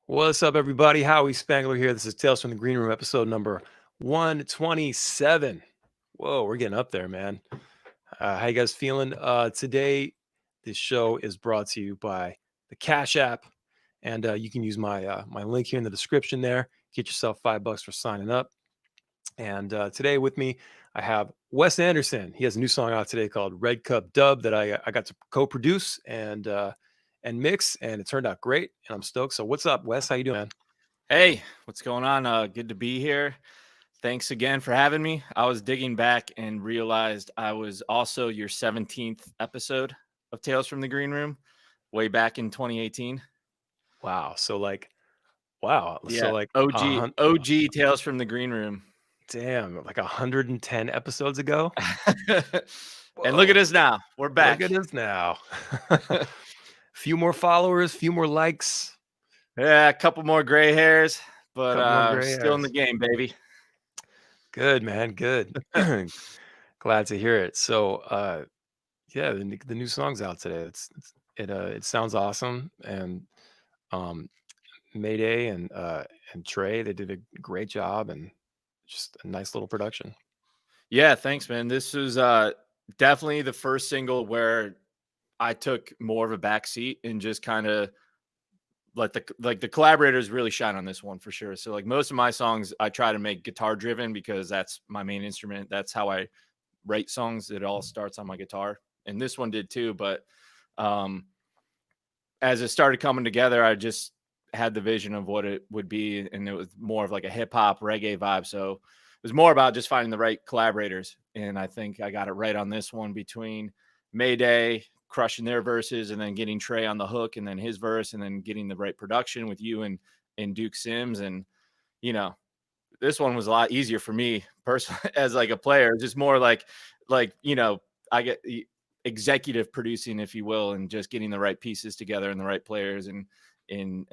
What's up, everybody? Howie Spangler here. This is Tales from the Green Room, episode number 127. Whoa, we're getting up there, man. How you guys feeling? Today, this show is brought to you by the Cash App, and you can use my link here in the description there. Get yourself $5 for signing up. And today with me, I have Wes Anderson. He has a new song out today called Red Cup Dub that I got to co-produce and mix, and it turned out great, and I'm stoked. So what's up, Wes? How you doing, man? Hey, what's going on? Good to be here. Thanks again for having me. I was digging back and realized I was also your 17th episode of Tales from the Green Room way back in 2018. Wow. Wow. So Yeah, like OG Tales from the Green Room. damn, like 110 episodes ago. And look Whoa. at us now. We're Look back. at us now. Few more followers, few more likes, Yeah, a couple more gray hairs, but couple more gray still in the hairs. game, baby. Good, man. Good. Glad to hear it. So yeah, the new song's out today. It sounds awesome. And um Mayday and Trey, they did a great job, and just a nice little production. Yeah, thanks, man. This was definitely the first single where I took more of a back seat and just kind of the collaborators really shine on this one for sure. So like most of my songs, I try to make guitar driven because that's my main instrument. That's how I write songs. It all starts on my guitar, and this one did too. But um, as it started coming together, I just had the vision of what it would be, and it was more of like a hip hop reggae vibe. So it was more about just finding the right collaborators, and I think I got it right on this one between Mayday crushing their verses, and then getting Trey on the hook, and then his verse, and then getting the right production with you and Duke Sims, and you know this one was a lot easier for me personally as like a player. It's just more like I get executive producing, if you will, and just getting the right pieces together and the right players and getting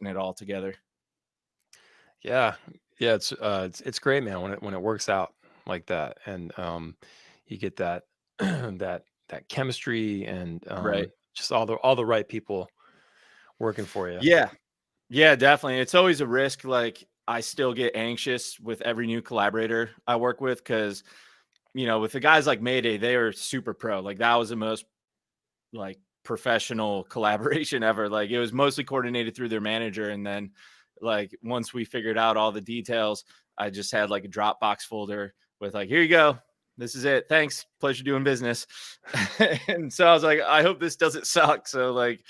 it all together. Yeah. Yeah, it's great, man, when it works out like that. And you get that that chemistry, and Right. just all the right people working for you. Yeah. Yeah, definitely. It's always a risk. Like I still get anxious with every new collaborator I work with because with the guys like Mayday, they are super pro. Like that was the most like professional collaboration ever. Like it was mostly coordinated through their manager, and then like once we figured out all the details, I just had like a Dropbox folder with like, here you go. This is it. Thanks. Pleasure doing business. And so I was like, I hope this doesn't suck. So like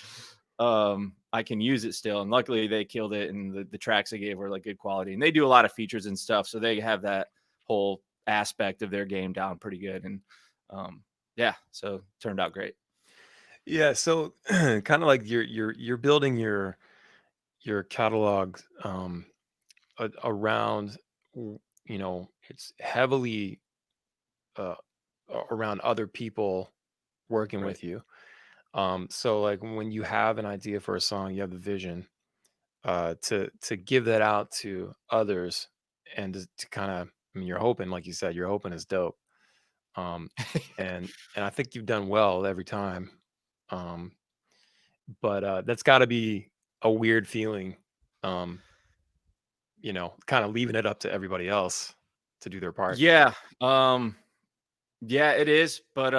I can use it still. And luckily they killed it, and the tracks they gave were like good quality. And they do a lot of features and stuff. So they have that whole aspect of their game down pretty good. And yeah, so it turned out great. Yeah, so kind of like you're building your catalog around it's heavily uh around other people working Right. with you. So like when you have an idea for a song, you have the vision to give that out to others, and to kind of, I mean, you're hoping, like you said, you're hoping is dope. Um, and I think you've done well every time. Um, but that's got to be a weird feeling. Um, kind of leaving it up to everybody else to do their part. Yeah. Yeah, it is. But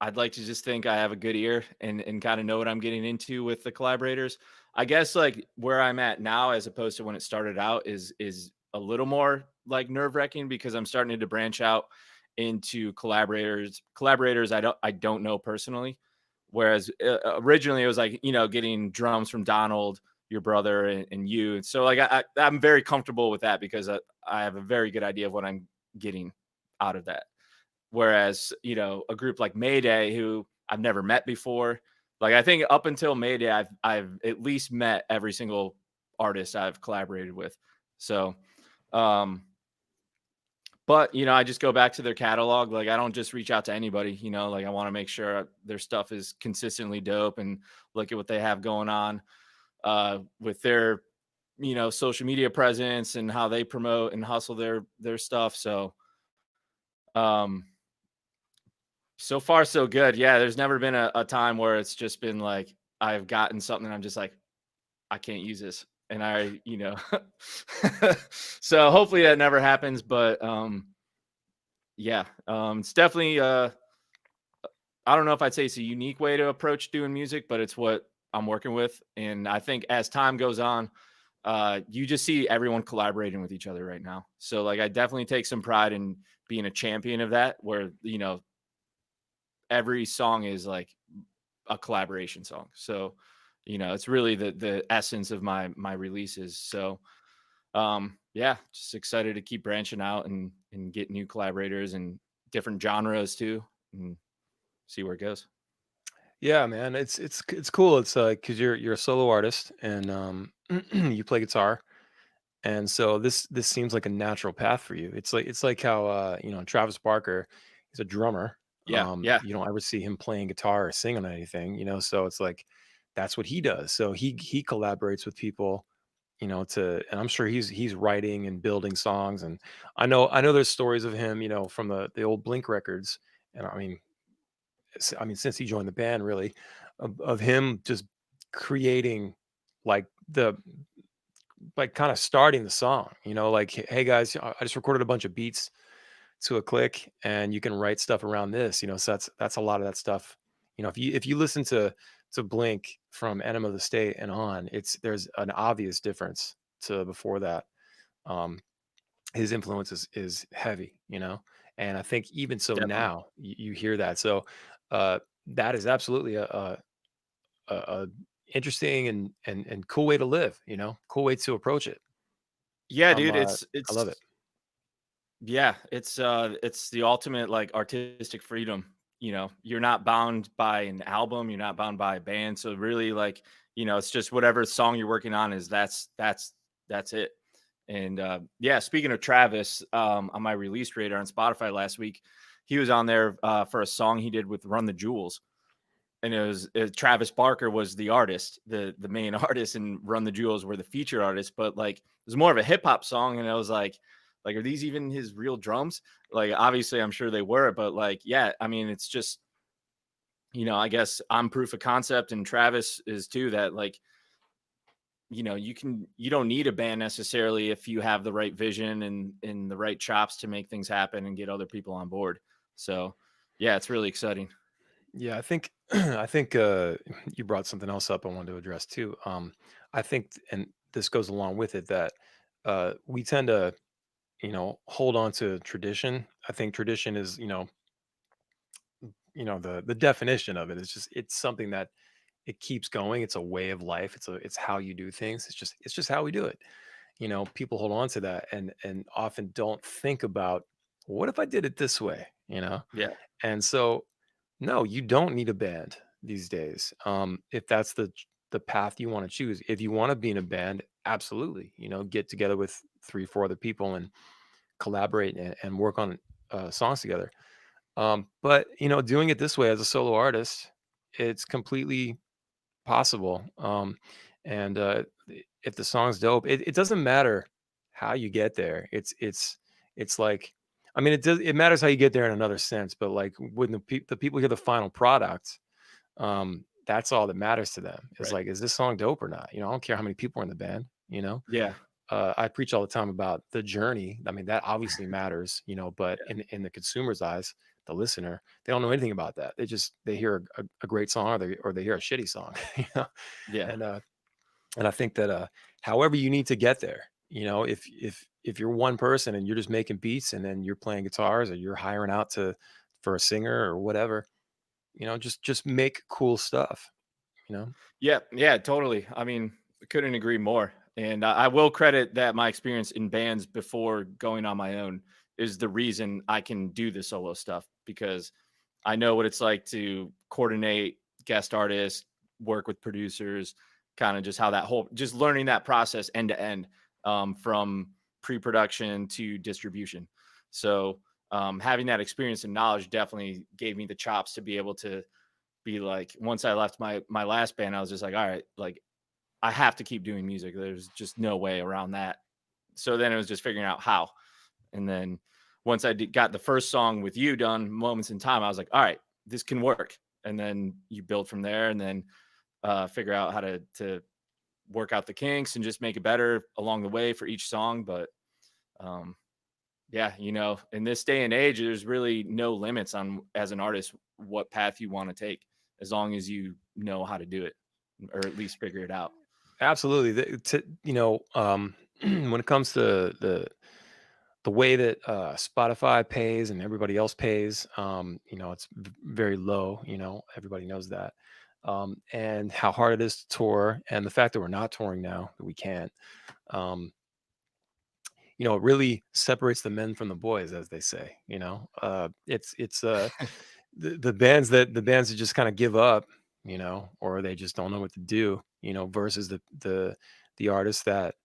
I'd like to just think I have a good ear and kind of know what I'm getting into with the collaborators. I guess like where I'm at now as opposed to when it started out is a little more like nerve-wracking because I'm starting to branch out into collaborators I don't know personally. Whereas originally it was like, getting drums from Donald, your brother, and you. And so like I'm very comfortable with that because I have a very good idea of what I'm getting out of that. Whereas, a group like Mayday, who I've never met before, like I think up until Mayday, I've at least met every single artist I've collaborated with. So, um, but I just go back to their catalog. Like I don't just reach out to anybody. Like I want to make sure their stuff is consistently dope and look at what they have going on with their social media presence and how they promote and hustle their stuff. So, um, so far, so good. Yeah, there's never been a time where it's just been like I've gotten something and I'm just like, I can't use this. And so hopefully that never happens. But yeah, it's definitely I don't know if I'd say it's a unique way to approach doing music, but it's what I'm working with. And I think as time goes on, you just see everyone collaborating with each other right now. So like I definitely take some pride in being a champion of that, where every song is like a collaboration song. So, it's really the essence of my releases. So yeah, just excited to keep branching out and get new collaborators and different genres too, and see where it goes. Yeah, man, it's cool. It's because you're a solo artist and you play guitar, and so this seems like a natural path for you. It's like how Travis Barker, he's a drummer. Yeah, yeah, You don't ever see him playing guitar or singing on anything, so it's like that's what he does. So he collaborates with people, and I'm sure he's writing and building songs. And I know there's stories of him, from the old Blink records. And I mean, since he joined the band, really, of him just creating like the like kind of starting the song, like, hey guys, I just recorded a bunch of beats to a click, and you can write stuff around this, so that's a lot of that stuff. If you listen to Blink from Enema of the State and on, there's an obvious difference to before that. Um, his influence is heavy, and I think even so definitely. now you hear that. So uh, that is absolutely a interesting and cool way to live, cool way to approach it. Yeah, I'm dude, uh, it's I love it. it's yeah, it's the ultimate like artistic freedom. You're not bound by an album, you're not bound by a band. So really like, it's just whatever song you're working on is that's it. And yeah, speaking of Travis, on my release radar on Spotify last week, he was on there for a song he did with Run the Jewels. And Travis Barker was the artist, the main artist, and Run the Jewels were the featured artists. But like, it was more of a hip hop song, and I was like, are these even his real drums? Like, obviously, I'm sure they were, but like, yeah, I mean, it's just, I guess I'm proof of concept, and Travis is too. That like, you don't need a band necessarily if you have the right vision and the right chops to make things happen and get other people on board. So, yeah, it's really exciting. Yeah, I think I think you brought something else up I wanted to address too. I think, and this goes along with it, that we tend to, hold on to tradition. I think tradition is, the definition of it is just it's something that it keeps going. It's a way of life. It's how you do things. It's just how we do it. People hold on to that and often don't think about, what if I did it this way, Yeah, and so no, you don't need a band these days. If that's the path you want to choose. If you want to be in a band, absolutely, get together with 3 4 other people and collaborate and work on songs together. But doing it this way as a solo artist, it's completely possible. And if the song's dope, it doesn't matter how you get there. It's like, I mean, it matters how you get there in another sense, but like when the people hear the final product, that's all that matters to them. Is right. like, is this song dope or not? I don't care how many people are in the band. Yeah, I preach all the time about the journey. I mean, that obviously matters, but yeah, in the consumer's eyes, the listener, they don't know anything about that. They hear a great song, or they hear a shitty song, yeah. and I think that however you need to get there, if you're one person and you're just making beats and then you're playing guitars, or you're hiring out to for a singer or whatever, just make cool stuff, you know. Yeah, yeah, totally. I mean, I couldn't agree more. And I will credit that my experience in bands before going on my own is the reason I can do the solo stuff, because I know what it's like to coordinate guest artists, work with producers, kind of just how that whole, just learning that process end to end, from pre-production to distribution. So having that experience and knowledge definitely gave me the chops to be able to be like, once I left my last band, I was just like, all right, like I have to keep doing music. There's just no way around that. So then it was just figuring out how. And then once got the first song with you done, Moments in Time, I was like, all right, this can work. And then you build from there, and then figure out how to work out the kinks and just make it better along the way for each song. But um, yeah, in this day and age, there's really no limits on, as an artist, what path you want to take, as long as you know how to do it, or at least figure it out. Absolutely. When it comes to the way that Spotify pays and everybody else pays, it's very low. Everybody knows that, and how hard it is to tour, and the fact that we're not touring now, that we can't. Um, it really separates the men from the boys, as they say. It's the bands that just kind of give up, or they just don't know what to do, versus the artists that,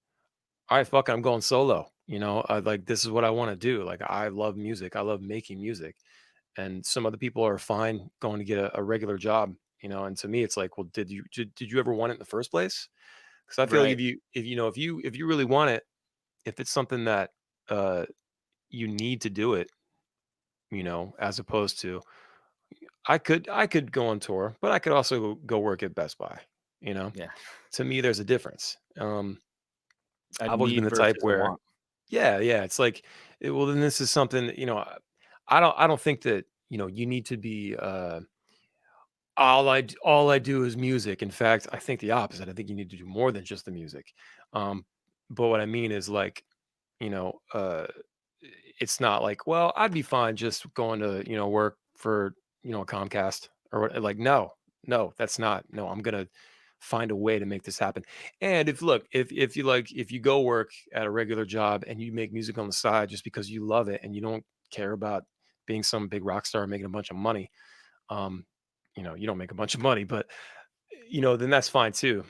all right, fuck it, I'm going solo. Like, this is what I want to do. Like, I love music. I love making music. And some other people are fine going to get a regular job. And to me, it's like, well, did you ever want it in the first place? Because I feel like Right. if you really want it, if it's something that uh you need to do it, as opposed to, I could go on tour, but I could also go work at Best Buy. You know, Yeah. to me, there's a difference. A I've always been need the type versus a where, want. yeah, yeah, it's like, well, then this is something that, I don't think that, you need to be, all I do is music. In fact, I think the opposite. I think you need to do more than just the music. Um, but what I mean is, like, you know, uh, it's not like, well, I'd be fine just going to, work for, Comcast or what. Like, no, no, that's not. No, I'm gonna find a way to make this happen. And if you go work at a regular job and you make music on the side just because you love it and you don't care about being some big rock star making a bunch of money, um, you don't make a bunch of money, but then that's fine too.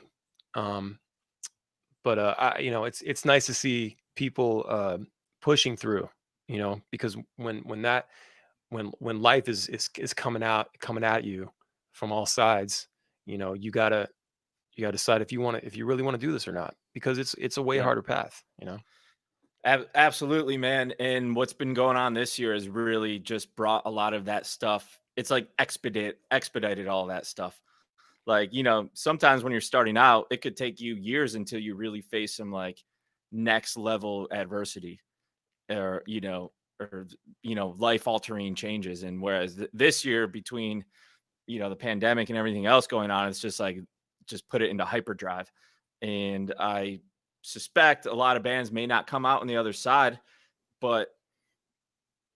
Um, but it's nice to see people pushing through, because when life is coming at you from all sides, you gotta decide if you really want to do this or not, because it's a way Yep. harder path. Absolutely, man. And what's been going on this year has really just brought a lot of that stuff. It's like expedited all that stuff. Like, sometimes when you're starting out, it could take you years until you really face some like next level adversity, or, life altering changes. And whereas this year, between, the pandemic and everything else going on, it's just like, just put it into hyperdrive. And I suspect a lot of bands may not come out on the other side, but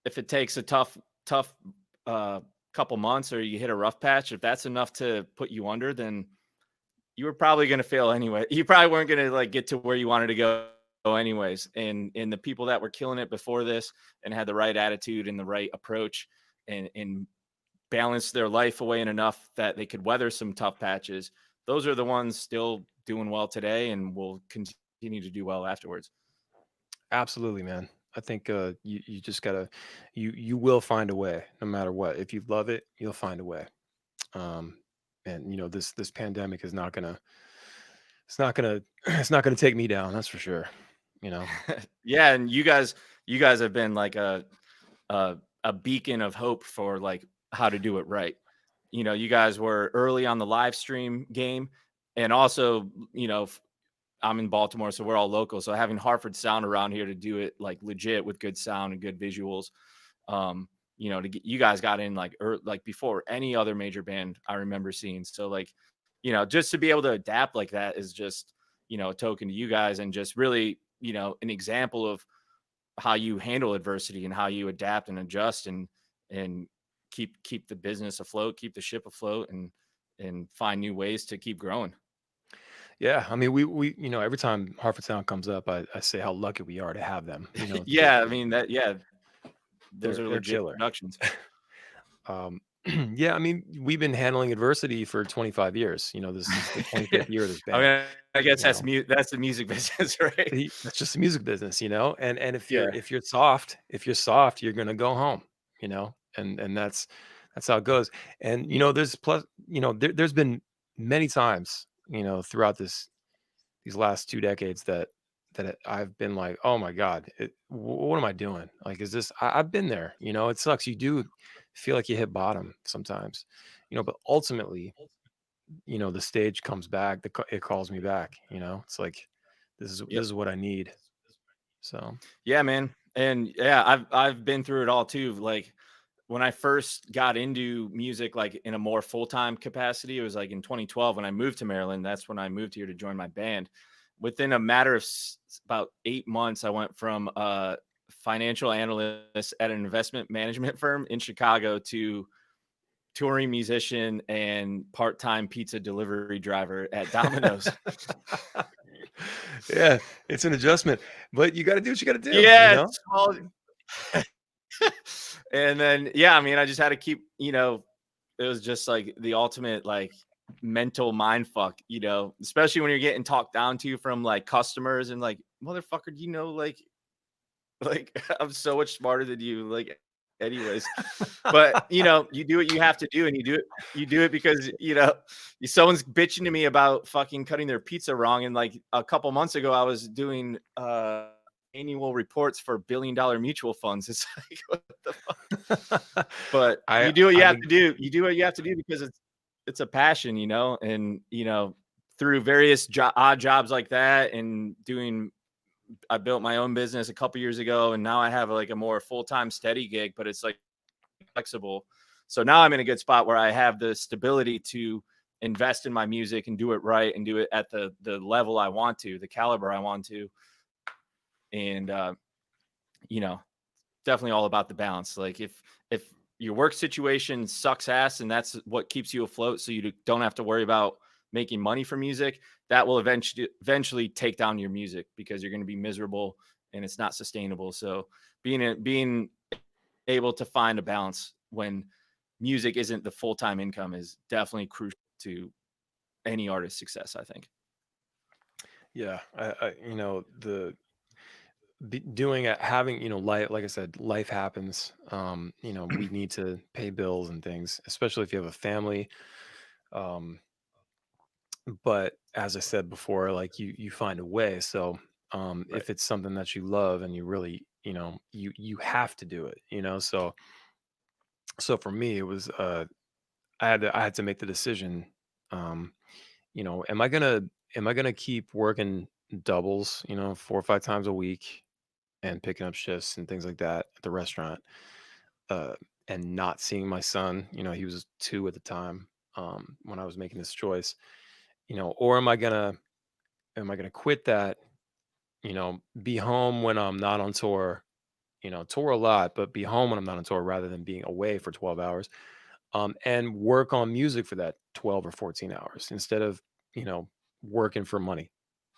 if it takes a tough uh, couple months, or you hit a rough patch, if that's enough to put you under, then you were probably going to fail anyway. You probably weren't going to like get to where you wanted to go anyways. And the people that were killing it before this and had the right attitude and the right approach, and balanced their life away in enough that they could weather some tough patches, those are the ones still doing well today and will continue to do well afterwards. Absolutely, man. I think you just gotta, you will find a way no matter what. If you love it, you'll find a way. um and this pandemic is not gonna, it's not gonna take me down, that's for sure. you know Yeah, and you guys have been like a beacon of hope for like how to do it right. You guys were early on the live stream game, and also, I'm in Baltimore, so we're all local. So having Hartford sound around here to do it like legit with good sound and good visuals, to get you guys got in like like before any other major band I remember seeing. So like, just to be able to adapt like that is just, a token to you guys, and just really, an example of how you handle adversity and how you adapt and adjust, and keep the business afloat, keep the ship afloat, and find new ways to keep growing. yeah, I mean, we every time Hartford Sound comes up, I say how lucky we are to have them. Yeah, I mean that. Yeah, those are They're legit killer. productions. um yeah, I mean, we've been handling adversity for 25 years. This is the 25th year of this I band. mean, I guess you know that's the music business, right? That's just the music business. And if you're Yeah. if you're soft, you're gonna go home. And that's how it goes. And there's plus, there's been many times, throughout these last 2 decades, I've been like, oh my god, what am I doing? Like, is this? I've been there. It sucks. You do feel like you hit bottom sometimes. But ultimately, the stage comes back, it calls me back. It's like this Yep. is what I need. So Yeah, man. And yeah, I've been through it all too. Like when I first got into music, like in a more full time capacity, it was like in 2012 when I moved to Maryland. That's when I moved here to join my band. Within a matter of about 8 months, I went from a financial analyst at an investment management firm in Chicago to touring musician and part time pizza delivery driver at Domino's. yeah, it's an adjustment, but you got to do what you got to do. Yeah, it's small. And then, yeah, I mean, I just had to keep, it was just like the ultimate like mental mind fuck, especially when you're getting talked down to from like customers and like, motherfucker, like I'm so much smarter than you. Like, anyways, but you do what you have to do, and you do it because someone's bitching to me about fucking cutting their pizza wrong. And like a couple months ago, I was doing annual reports for billion-dollar mutual funds. It's like, what the fuck? But I you do what you I have think to do. You do what you have to do because it's a passion, and through various odd jobs like that and doing I built my own business a couple years ago, and now I have like a more full-time steady gig, but it's like flexible. So now I'm in a good spot where I have the stability to invest in my music and do it right and do it at the level I want to, the caliber I want to. And you know, definitely all about the balance. Like if your work situation sucks ass and that's what keeps you afloat, so you don't have to worry about making money from music, that will eventually take down your music because you're going to be miserable and it's not sustainable. So being able to find a balance when music isn't the full-time income is definitely crucial to any artist's success, I think. yeah, the doing it, having life, like I said, life happens. We need to pay bills and things, especially if you have a family. um but as I said before, like you find a way. So Right. if it's something that you love and you really, you have to do it, so for me it was I had to make the decision. um am I gonna keep working doubles, 4 or 5 times a week, and picking up shifts and things like that at the restaurant, uh, and not seeing my son? He was 2 at the time, when I was making this choice. Or am I gonna quit that? Be home when I'm not on tour. Tour a lot, but be home when I'm not on tour rather than being away for 12 hours. And work on music for that 12 or 14 hours instead of working for money,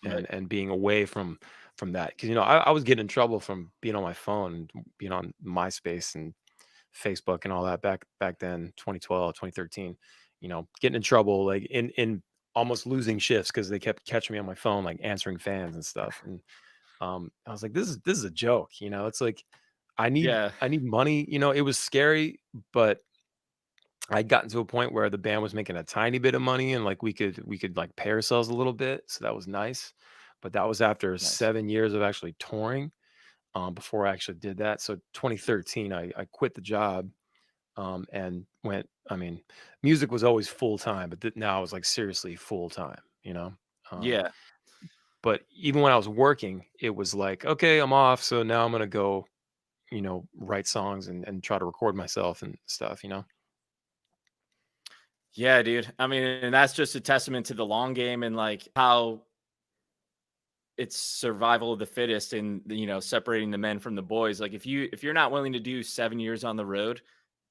and Right. being away from that. Because I was getting in trouble from being on my phone and being on MySpace and Facebook and all that back then, 2012, 2013. Getting in trouble, like in almost losing shifts because they kept catching me on my phone, like answering fans and stuff. And I was like, this is a joke. It's like I need Yeah. I need money. It was scary, but I'd gotten to a point where the band was making a tiny bit of money, and like we could like pay ourselves a little bit, so that was nice. But that was after Nice. 7 years of actually touring, before I actually did that. So 2013, I quit the job, and went. I mean, music was always full time, but now it was like seriously full time. Um, Yeah. but even when I was working, it was like, okay, I'm off, so now I'm gonna go, write songs and try to record myself and stuff. Yeah, dude. I mean, and that's just a testament to the long game and like how it's survival of the fittest and separating the men from the boys. Like if you're not willing to do 7 years on the road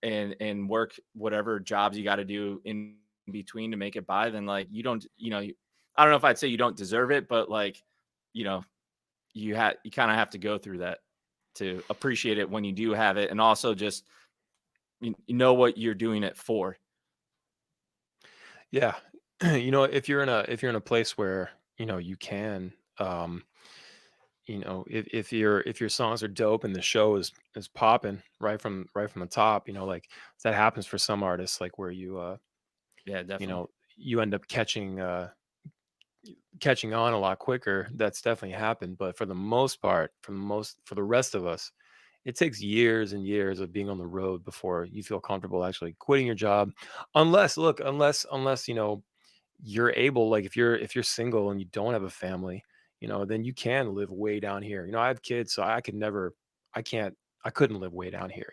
and work whatever jobs you got to do in between to make it by, then like you don't, I don't know if I'd say you don't deserve it, but like, you know, you kind of have to go through that to appreciate it when you do have it. And also just, you know what you're doing it for. Yeah. If you're in a place where, you can, if your songs are dope and the show is popping right from the top, like that happens for some artists, like where Yeah, you definitely. know, you end up catching on a lot quicker. That's definitely happened. But for the most part, for the rest of us, it takes years and years of being on the road before you feel comfortable actually quitting your job. Unless, look, unless you're able, like if you're single and you don't have a family, then you can live way down here. I have kids, so I can't, I couldn't live way down here.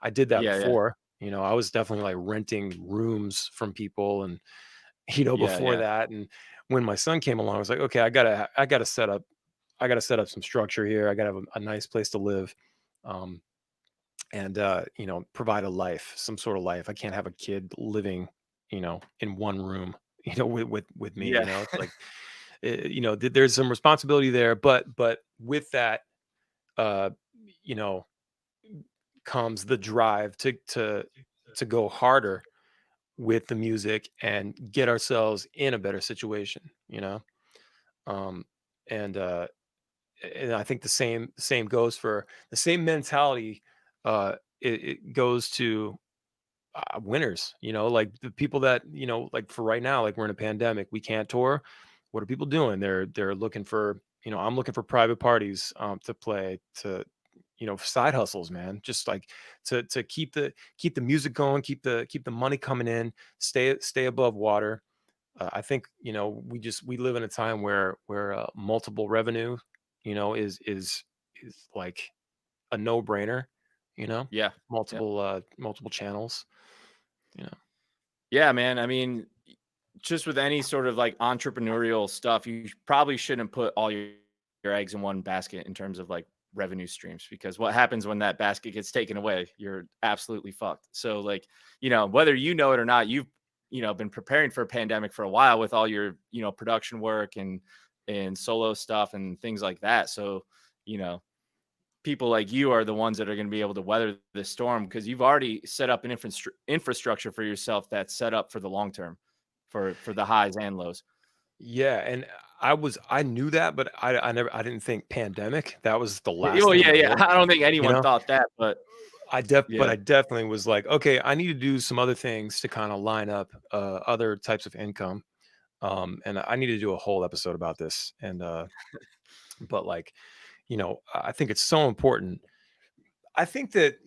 I did that Yeah, yeah, before. I was definitely like renting rooms from people, and yeah, before yeah, that. And when my son came along, I was like, okay, I gotta set up some structure here. I gotta have a nice place to live. Um, and provide a life, some sort of life. I can't have a kid living in one room with me. yeah, It's like there's some responsibility there, but with that uh you know comes the drive to go harder with the music and get ourselves in a better situation. um and uh and I think the same goes for the same mentality. It goes to winners. Like the people that like for right now, like we're in a pandemic, we can't tour. What are people doing? They're looking for, I'm looking for private parties to play, to side hustles, man. Just like to keep the music going, keep the money coming in, stay above water. I think we live in a time where multiple revenue is like a no-brainer. yeah, yeah. Multiple channels. you know Yeah, man. I mean, just with any sort of like entrepreneurial stuff, you probably shouldn't put all your eggs in one basket in terms of like revenue streams, because what happens when that basket gets taken away, you're absolutely fucked. So like, whether you know it or not, you've been preparing for a pandemic for a while with all your, production work and solo stuff and things like that. So, you know, people like you are the ones that are going to be able to weather this storm, because you've already set up an infrastructure for yourself that's set up for the long term, for the highs and lows. Yeah, and I knew that, but I didn't think pandemic. That was the last Oh thing on yeah, my yeah. list. I don't think You anyone know, thought that, but but yeah, I definitely was like, okay, I need to do some other things to kind of line up other types of income. And I need to do a whole episode about this. And but like, I think it's so important. I think that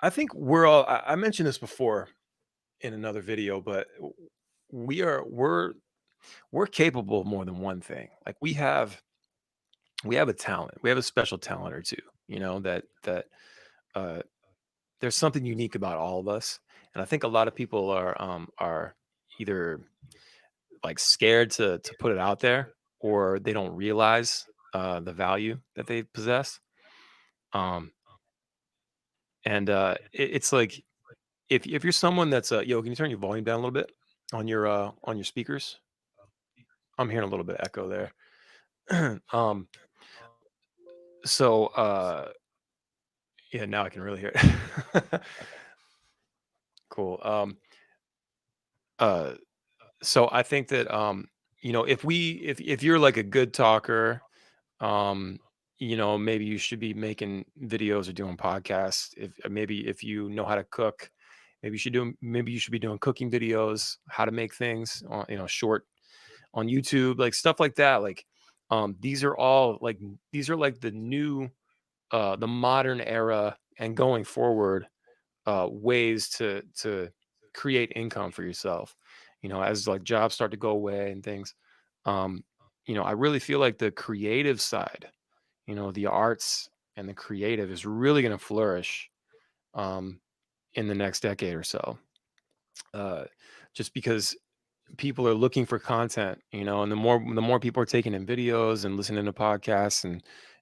I think we're all. I mentioned this before in another video, but we are we're capable of more than one thing. Like we have a talent. We have a special talent or two, that uh there's something unique about all of us. And I think a lot of people are either like scared to put it out there, or they don't realize the value that they possess. Um and it's like if you're someone that's yo, can you turn your volume down a little bit on your speakers? I'm hearing a little bit of echo there. So yeah, now I can really hear it. Cool. Uh, so I think that if you're like a good talker, um, maybe you should be making videos or doing podcasts. If maybe if you know how to cook, maybe you should be doing cooking videos, how to make things, short on YouTube, like stuff like that. Like, these are all like these are like the modern era and going forward ways to create income for yourself. As like jobs start to go away and things. Um, I really feel like the creative side, the arts and the creative is really going to flourish um, in the next decade or so. Uh, just because people are looking for content, and the more people are taking in videos and listening to podcasts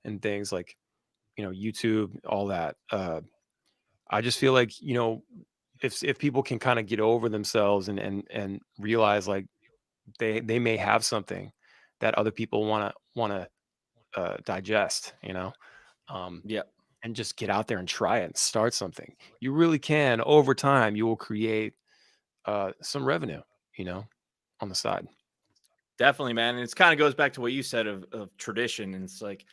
and things like YouTube, all that. I just feel like if people can kind of get over themselves and realize like they may have something that other people want to digest, um, yeah, and just get out there and try it and start something. You really can. Over time, you will create some revenue, you know, on the side. definitely, man. And it's kind of goes back to what you said of tradition. And it's like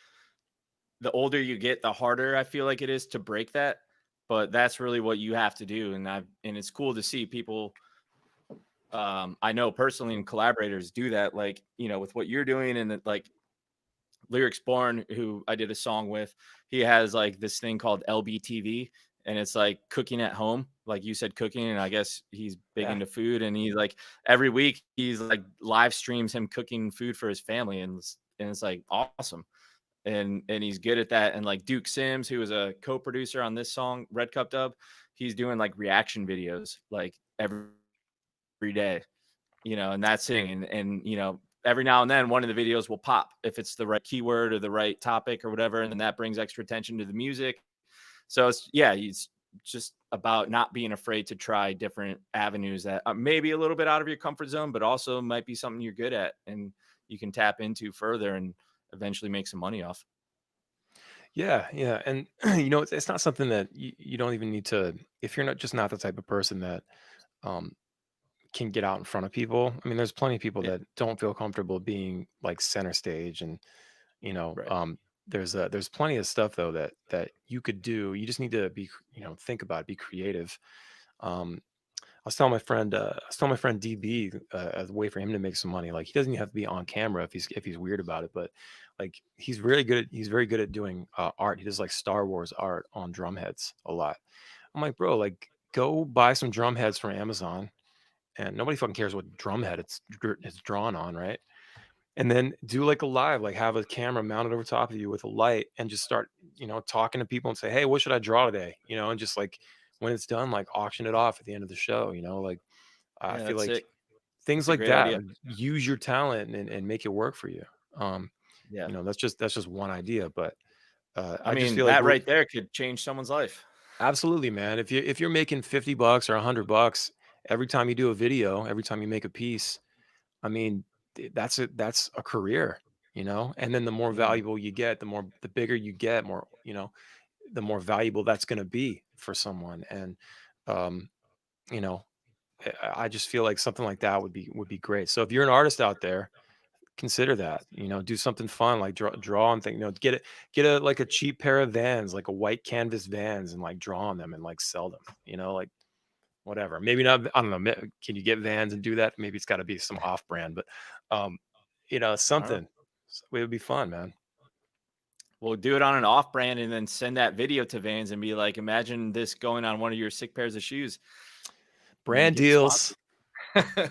the older you get, the harder I feel like it is to break that. But that's really what you have to do. And it's cool to see people, I know personally, and collaborators do that, like, with what you're doing. And like Lyrics Born, who I did a song with, he has like this thing called LBTV, and it's like cooking at home, like you said, cooking. And I guess he's big Yeah. into food, and he's like every week he's like live streams him cooking food for his family, and it's like awesome. And he's good at that. And like Duke Sims, who was a co-producer on this song, Red Cup Dub, he's doing like reaction videos like every day, and that's it. And every now and then one of the videos will pop if it's the right keyword or the right topic or whatever, and then that brings extra attention to the music. So it's just about not being afraid to try different avenues that are maybe a little bit out of your comfort zone, but also might be something you're good at and you can tap into further and eventually make some money off. Yeah, yeah, and it's not something that you don't even need to if you're not the type of person that um, can get out in front of people. I mean, there's plenty of people Yeah, that don't feel comfortable being like center stage, and you know, right. um, there's plenty of stuff though that you could do. You just need to be, think about it, be creative. Um, I was telling my friend DB as a way for him to make some money. Like he doesn't even have to be on camera if he's weird about it, but like he's very good at doing art. He does like Star Wars art on drum heads a lot. I'm like, bro, like go buy some drum heads from Amazon, and nobody fucking cares what drum head it's drawn on, right? And then do like a live, like have a camera mounted over top of you with a light and just start, talking to people and say, hey, what should I draw today? And just like when it's done, like auction it off at the end of the show, like I Yeah, feel that's like sick. things That's a like great that, idea. like use your talent and make it work for you. Um, Yeah. that's just one idea, but I I just mean, feel like that we're right there could change someone's life. absolutely, man. If you're making $50 or $100 every time you do a video, every time you make a piece, I mean, that's a career, and then the more Mhm. valuable you get, the bigger you get, more, the more valuable that's going to be for someone. And, um, you know, I just feel like something like that would be great. So if you're an artist out there, consider that, do something fun, like draw and think, get a like a cheap pair of Vans, like a white canvas Vans, and like draw on them and like sell them, like whatever. Maybe not. I don't know. Can you get Vans and do that? Maybe it's got to be some off brand, but um, I don't know. something. It would be fun, man. We'll do it on an off brand and then send that video to Vans and be like, imagine this going on one of your sick pairs of shoes, and then Brand get sponsored. deals.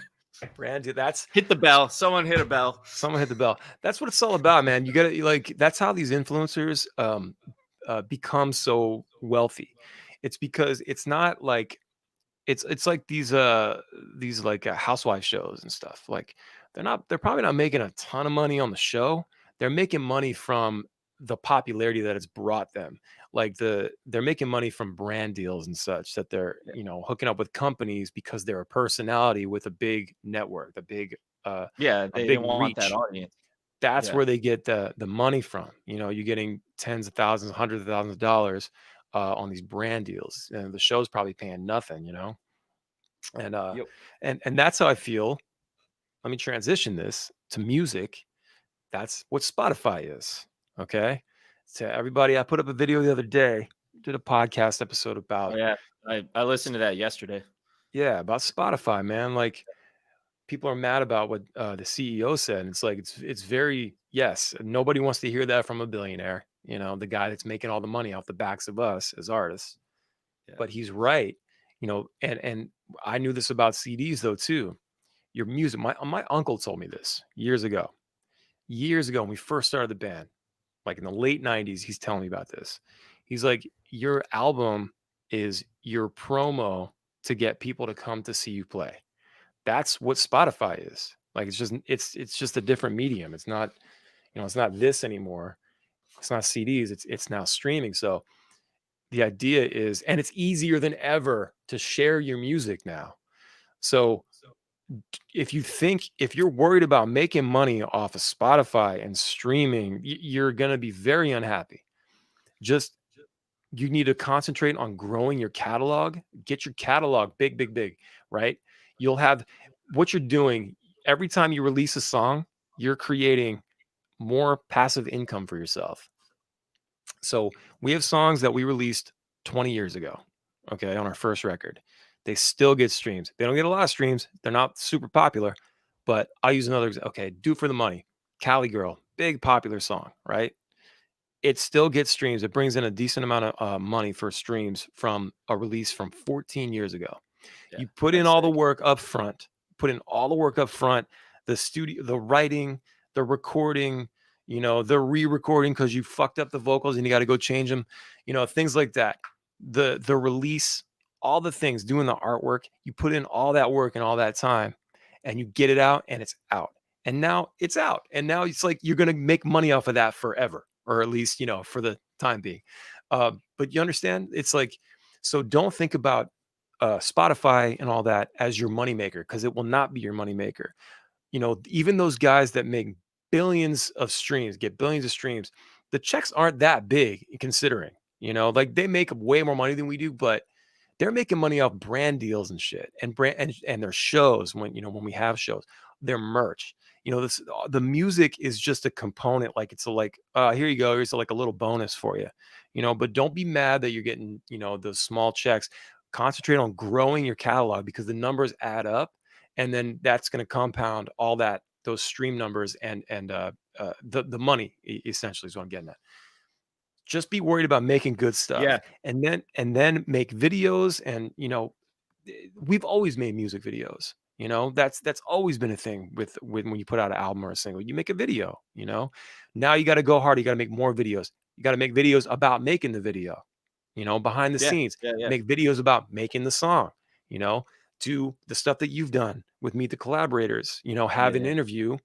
Brand deal. That's Hit the bell. Someone hit a bell. someone hit the bell. That's what it's all about, man. You got to like. That's how these influencers become so wealthy. It's because it's not like it's like these like housewife shows and stuff. Like they're probably not making a ton of money on the show. They're making money from the popularity that it's brought them. Like they're making money from brand deals and such, that they're, hooking up with companies because they're a personality with a big network, uh Yeah, a they big want that reach. audience. That's Yeah. where they get the money from. You're getting tens of thousands, hundreds of thousands of dollars on these brand deals, and the show's probably paying nothing. And Yep. and that's how I feel. Let me transition this to music. That's what Spotify is. Okay. To everybody, I put up a video the other day, did a podcast episode Oh about, yeah. I listened to that yesterday. yeah, about Spotify, man. Like people are mad about what the CEO said. And it's like it's very, yes, nobody wants to hear that from a billionaire, the guy that's making all the money off the backs of us as artists. Yeah. But he's right. And I knew this about CDs though too. Your music, my uncle told me this years ago when we first started the band, like in the late 90s. He's telling me about this. He's like, your album is your promo to get people to come to see you play. That's what Spotify is. Like it's just a different medium. It's not, it's not this anymore. It's not CDs. It's now streaming. So the idea is, and it's easier than ever to share your music now. So if you're worried about making money off of Spotify and streaming, you're going to be very unhappy. Just you need to concentrate on growing your catalog. Get your catalog big, big, big, right? You'll have what you're doing every time you release a song, you're creating more passive income for yourself. So we have songs that we released 20 years ago, okay, on our first record. They still get streams. They don't get a lot of streams. They're not super popular, but I'll use another. Okay, Do It For The Money. Cali Girl, big popular song, right? it still gets streams. It brings in a decent amount of money for streams from a release from 14 years ago. Yeah, You put in that's all the sick. work up front, put in all the work up front, the studio, the writing, the recording, the re-recording because you fucked up the vocals and you got to go change them, things like that. The release, all the things, doing the artwork, you put in all that work and all that time, and you get it out and it's out. And now it's out. And now it's like you're gonna make money off of that forever, or at least, for the time being. But you understand? It's like, so don't think about Spotify and all that as your moneymaker, because it will not be your moneymaker. Even those guys that make billions of streams, get billions of streams, the checks aren't that big considering, like they make way more money than we do, but they're making money off brand deals and shit, and brand and their shows, when we have shows, their merch. The music is just a component. Like it's here you go, here's like a little bonus for you, but don't be mad that you're getting, those small checks. Concentrate on growing your catalog because the numbers add up, and then that's going to compound all those stream numbers and the money essentially is what I'm getting at. Just be worried about making good stuff, Yeah, and then make videos. And we've always made music videos. That's always been a thing with when you put out an album or a single, you make a video. Now you got to go harder, you got to make more videos, you got to make videos about making the video, behind the yeah, scenes, yeah, yeah, make videos about making the song, you know do the stuff that you've done with Meet the Collaborators, have an yeah, interview,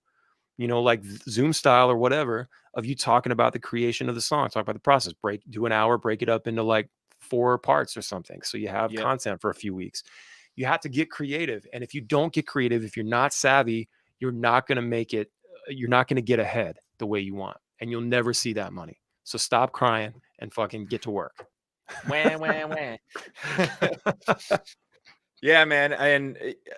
like Zoom style or whatever, of you talking about the creation of the song, talk about the process, do an hour, break it up into like 4 parts or something. So you have yep. content for a few weeks. You have to get creative. And if you don't get creative, if you're not savvy, you're not going to make it. You're not going to get ahead the way you want, and you'll never see that money. So stop crying and fucking get to work. Wah, wah, wah. Yeah, man, and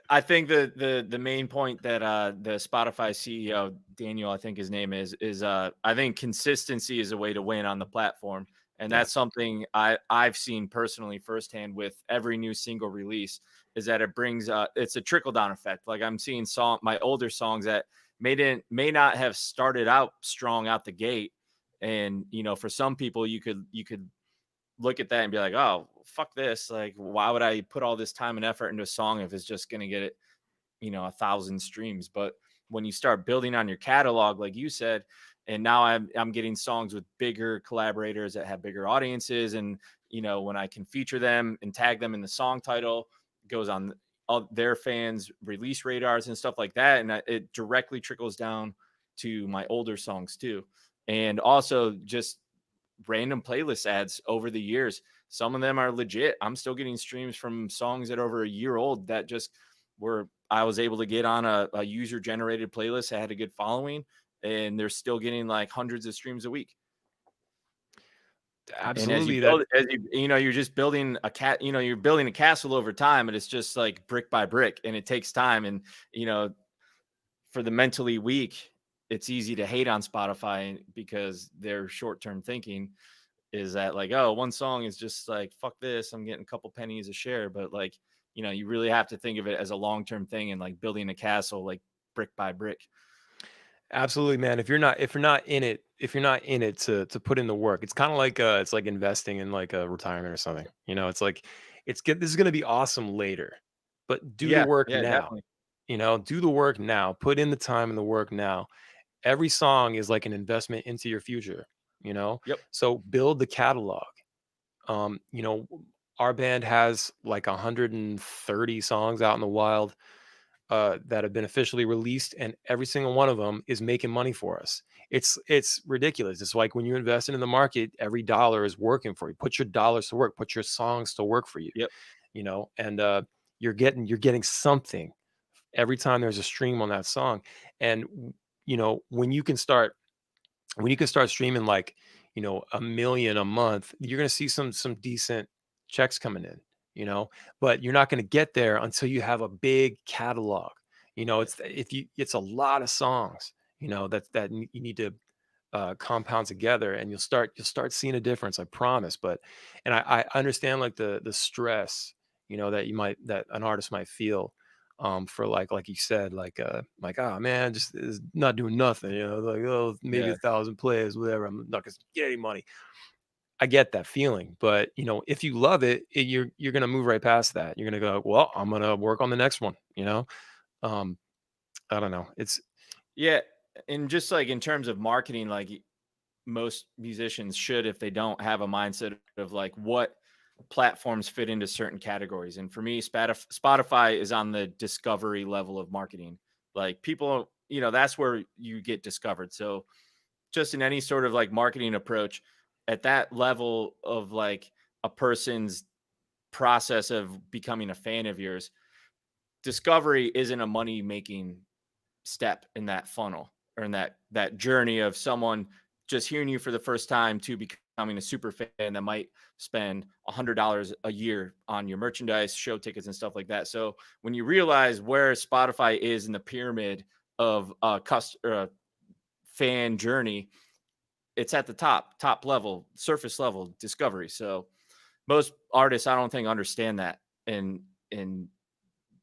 I think the main point that the Spotify CEO Daniel, I think his name is I think consistency is a way to win on the platform, and Yeah. that's something I've seen personally firsthand with every new single release is that it brings it's a trickle down effect. Like I'm seeing my older songs that may not have started out strong out the gate, and for some people you could look at that and be like, "Oh, fuck this. Like, why would I put all this time and effort into a song if it's just going to get it, 1,000 streams?" But when you start building on your catalog, like you said, and now I'm getting songs with bigger collaborators that have bigger audiences, and when I can feature them and tag them in the song title, it goes on all their fans' release radars and stuff like that, and it directly trickles down to my older songs too, and also just random playlist ads over the years. Some of them are legit. I'm still getting streams from songs that are over a year old that just were I was able to get on a user generated playlist that had a good following, and they're still getting like hundreds of streams a week. And as you Absolutely. That build, you're just building you're building a castle over time, and it's just like brick by brick, and it takes time. And you know, for the mentally weak, it's easy to hate on Spotify because their short term thinking is that like, oh, one song is just like, fuck this, I'm getting a couple pennies a share. But like, you really have to think of it as a long term thing and like building a castle like brick by brick. Absolutely, man. If you're not in it to put in the work, it's kind of like it's like investing in like a retirement or something. It's like it's good. This is going to be awesome later, but do the Yeah, work yeah, now. definitely. Do the work now. Put in the time and the work now. Every song is like an investment into your future. You know, Yep. so build the catalog. Um, you know, our band has like 130 songs out in the wild that have been officially released, and every single one of them is making money for us. It's ridiculous. It's like when you invest in the market, every dollar is working for you. Put your dollars to work. Put your songs to work for you. Yep. And you're getting something every time there's a stream on that song. And when you can start streaming like 1 million a month, you're going to see some decent checks coming in. But you're not going to get there until you have a big catalog. Yeah. It's a lot of songs, you need to compound together, and you'll start seeing a difference, I promise. But and I understand like the stress, that an artist might feel, for like you said, like, oh man, just is not doing nothing, like, oh, maybe Yeah. 1,000 plays, whatever. I'm not gonna get any money. I get that feeling, but if you love it, you're gonna move right past that. You're gonna go, well, I'm gonna work on the next one. Um, I don't know. It's Yeah. And just like in terms of marketing, like most musicians should, if they don't, have a mindset of like what platforms fit into certain categories. And for me, Spotify is on the discovery level of marketing. Like people, that's where you get discovered. So just in any sort of like marketing approach at that level of like a person's process of becoming a fan of yours, discovery isn't a money making step in that funnel or in that journey of someone just hearing you for the first time to becoming a super fan that might spend $100 a year on your merchandise, show tickets, and stuff like that. So when you realize where Spotify is in the pyramid of a fan journey, it's at the top level, surface level discovery. So most artists, I don't think, understand that, and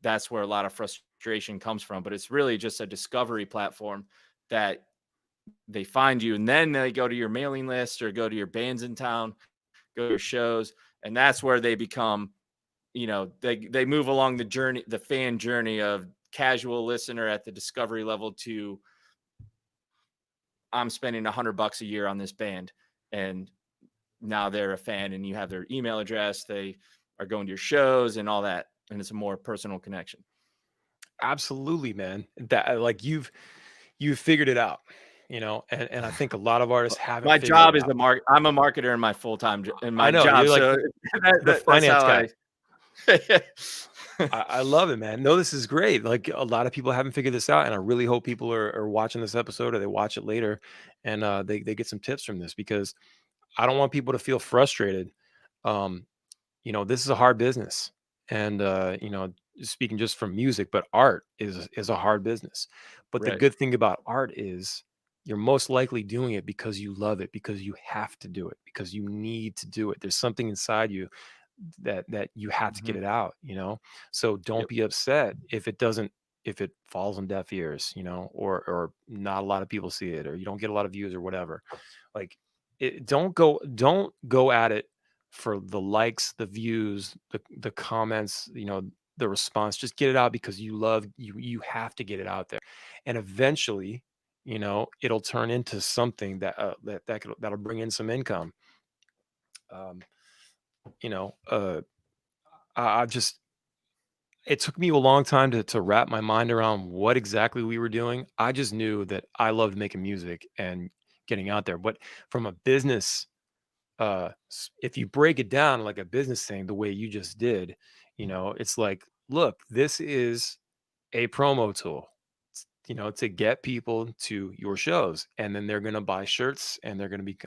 that's where a lot of frustration comes from. But it's really just a discovery platform that they find you, and then they go to your mailing list or go to your bands in town, go to your shows, and that's where they become, they move along the journey, the fan journey of casual listener at the discovery level to I'm spending $100 a year on this band, and now they're a fan, and you have their email address. They are going to your shows and all that, and it's a more personal connection. absolutely, man. That like you've figured it out, and I think a lot of artists haven't My figured job it is out. I'm a marketer in my full-time in I my know job, you're like so the that's finance how guy. I. I love it, man. No, this is great. Like a lot of people haven't figured this out, and I really hope people are watching this episode or they watch it later, and they get some tips from this because I don't want people to feel frustrated. Um, this is a hard business, and speaking just from music, but art is a hard business. But the Right. good thing about art is you're most likely doing it because you love it, because you have to do it, because you need to do it. There's something inside you that you have to get Mhm. it out, so don't Yep. be upset if it falls on deaf ears, or not a lot of people see it, or you don't get a lot of views or whatever. Like don't go at it for the likes, the views, the comments, the response. Just get it out because you have to get it out there, and eventually, it'll turn into something that'll bring in some income. um you know uh I just it took me a long time to wrap my mind around what exactly we were doing. I just knew that I loved making music and getting out there. But from a business, if you break it down like a business thing, the way you just did, it's like, look, this is a promo tool, to get people to your shows, and then they're going to buy shirts, and they're going to be,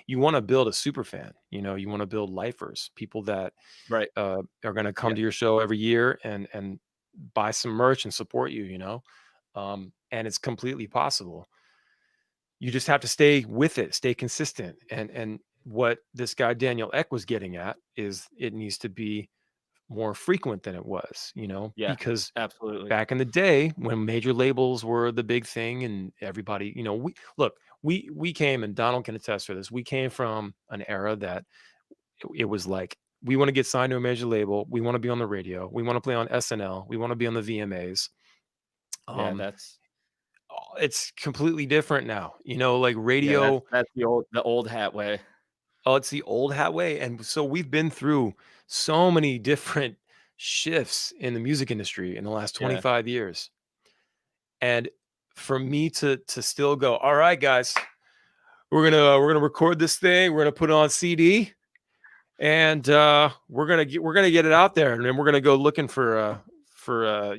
you want to build a super fan, you want to build lifers, people that Right. are going to come Yeah. to your show every year and buy some merch and support you, and it's completely possible. You just have to stay with it, stay consistent. And what this guy Daniel Eck was getting at is it needs to be more frequent than it was, Yeah. because Absolutely. back in the day when major labels were the big thing and everybody, we came, and Donald can attest for this. We came from an era that it was like, we want to get signed to a major label, we want to be on the radio, we want to play on SNL, we want to be on the VMAs. Yeah. um That's it's completely different now, like yeah. That's radio. that's the old hat way. Oh, it's the old hat way. And so we've been through so many different shifts in the music industry in the last Yeah. 25 years. And for me to still go, all right, guys, we're gonna record this thing, we're gonna put it on CD, and we're gonna get it out there, and then we're gonna go looking for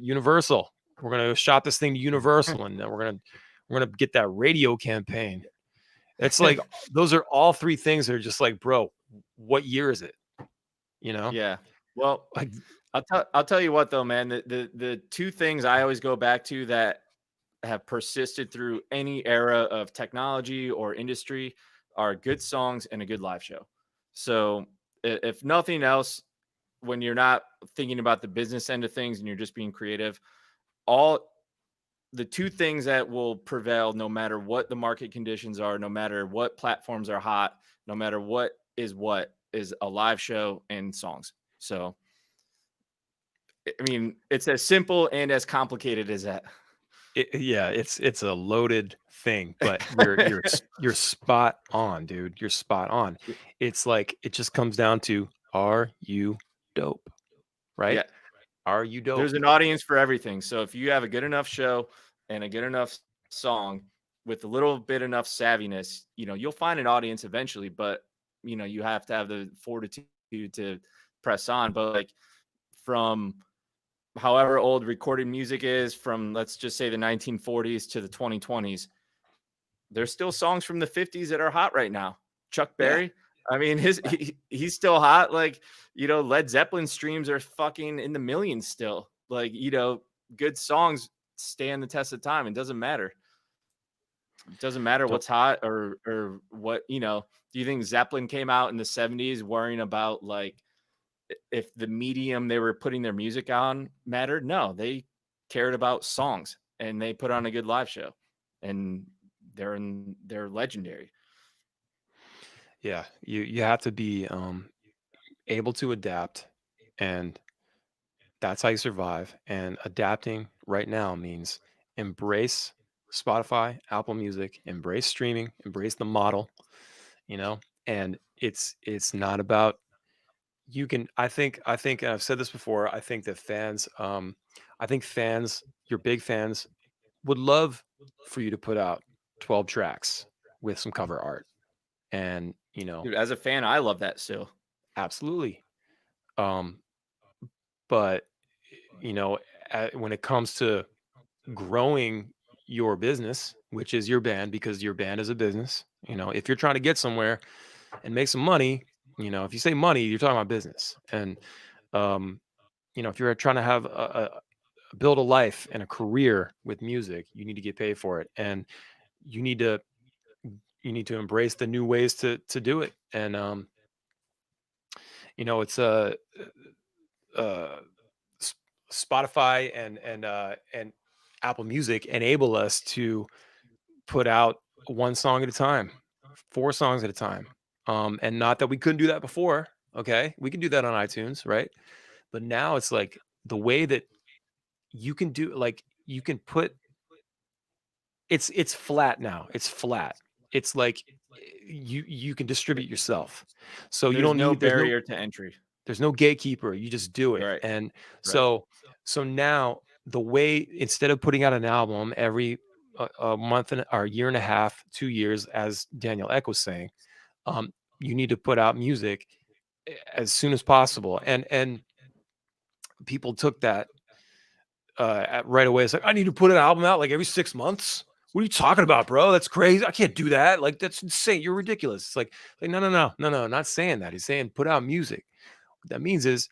Universal. We're gonna shop this thing to Universal, and then we're gonna get that radio campaign. It's like those are all three things that are just like, bro, what year is it? You know, Yeah. Well, like I'll tell you what though, man. The two things I always go back to that have persisted through any era of technology or industry are good songs and a good live show. So if nothing else, when you're not thinking about the business end of things and you're just being creative, all the two things that will prevail no matter what the market conditions are, no matter what platforms are hot, no matter what is a live show and songs. So, I mean, it's as simple and as complicated as that. Yeah, it's a loaded thing, but you're spot on, dude. You're spot on. It's like it just comes down to, are you dope? Right? Yeah, Are you there's dope? an audience for everything. So if you have a good enough show and a good enough song with a little bit enough savviness, you'll find an audience eventually, but you have to have the fortitude to press on. But like from however old recorded music is, from let's just say the 1940s to the 2020s, there's still songs from the 50s that are hot right now. Chuck Yeah. Berry, I mean, he's still hot. Like, Led Zeppelin streams are fucking in the millions still. Like, good songs stand the test of time. It doesn't matter. It doesn't matter Don't what's hot or what, do you think Zeppelin came out in the 70s worrying about like if the medium they were putting their music on mattered? No, they cared about songs and they put on a good live show. And they're legendary. Yeah, you have to be able to adapt, and that's how you survive. And adapting right now means embrace Spotify, Apple Music, embrace streaming, embrace the model, you know. And it's not about, you can, I think and I've said this before, I think fans, your big fans would love for you to put out 12 tracks with some cover art. And, Dude, as a fan, I love that still. absolutely. Um, but when it comes to growing your business, which is your band, because your band is a business, if you're trying to get somewhere and make some money, if you say money, you're talking about business. And, um, if you're trying to have build a life and a career with music, you need to get paid for it. And you need to, embrace the new ways to do it. And, it's uh, S- Spotify and Apple Music enable us to put out one song at a time, four songs at a time. And not that we couldn't do that before. Okay, we can do that on iTunes, right? But now it's like the way that you can do, like you can put, it's flat now. It's flat. It's like you can distribute yourself, so you There's don't no need there's no barrier to entry. There's no gatekeeper. You just do it. Right. And Right. so now the way, instead of putting out an album every a month or a year and a half, 2 years, as Daniel Eck was saying, you need to put out music as soon as possible. And people took that right away. It's like, I need to put an album out like every 6 months. What are you talking about, bro? That's crazy. I can't do that. Like, that's insane. You're ridiculous. It's like no, not saying that. He's saying put out music. What that means is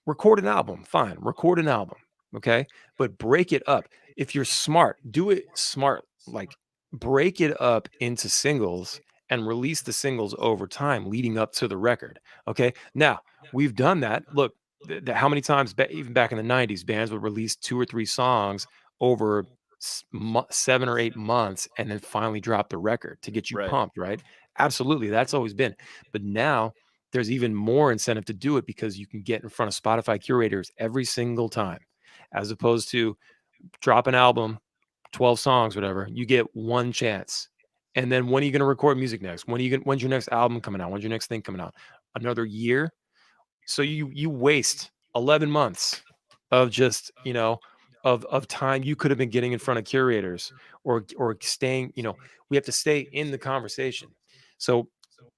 record an album, fine, record an album, okay? But break it up. If you're smart, do it smart. Like, break it up into singles and release the singles over time leading up to the record, okay? Now, we've done that. Look, how many times, even back in the 90s, bands would release 2 or 3 songs over 7 or 8 months and then finally drop the record to get you Right. pumped, right? Absolutely, that's always been. But now there's even more incentive to do it because you can get in front of Spotify curators every single time, as opposed to drop an album, 12 songs, whatever. You get one chance. And then when are you going to record music next? When's your next album coming out? When's your next thing coming out? Another year? So you waste 11 months of just, of time you could have been getting in front of curators, or staying, we have to stay in the conversation. So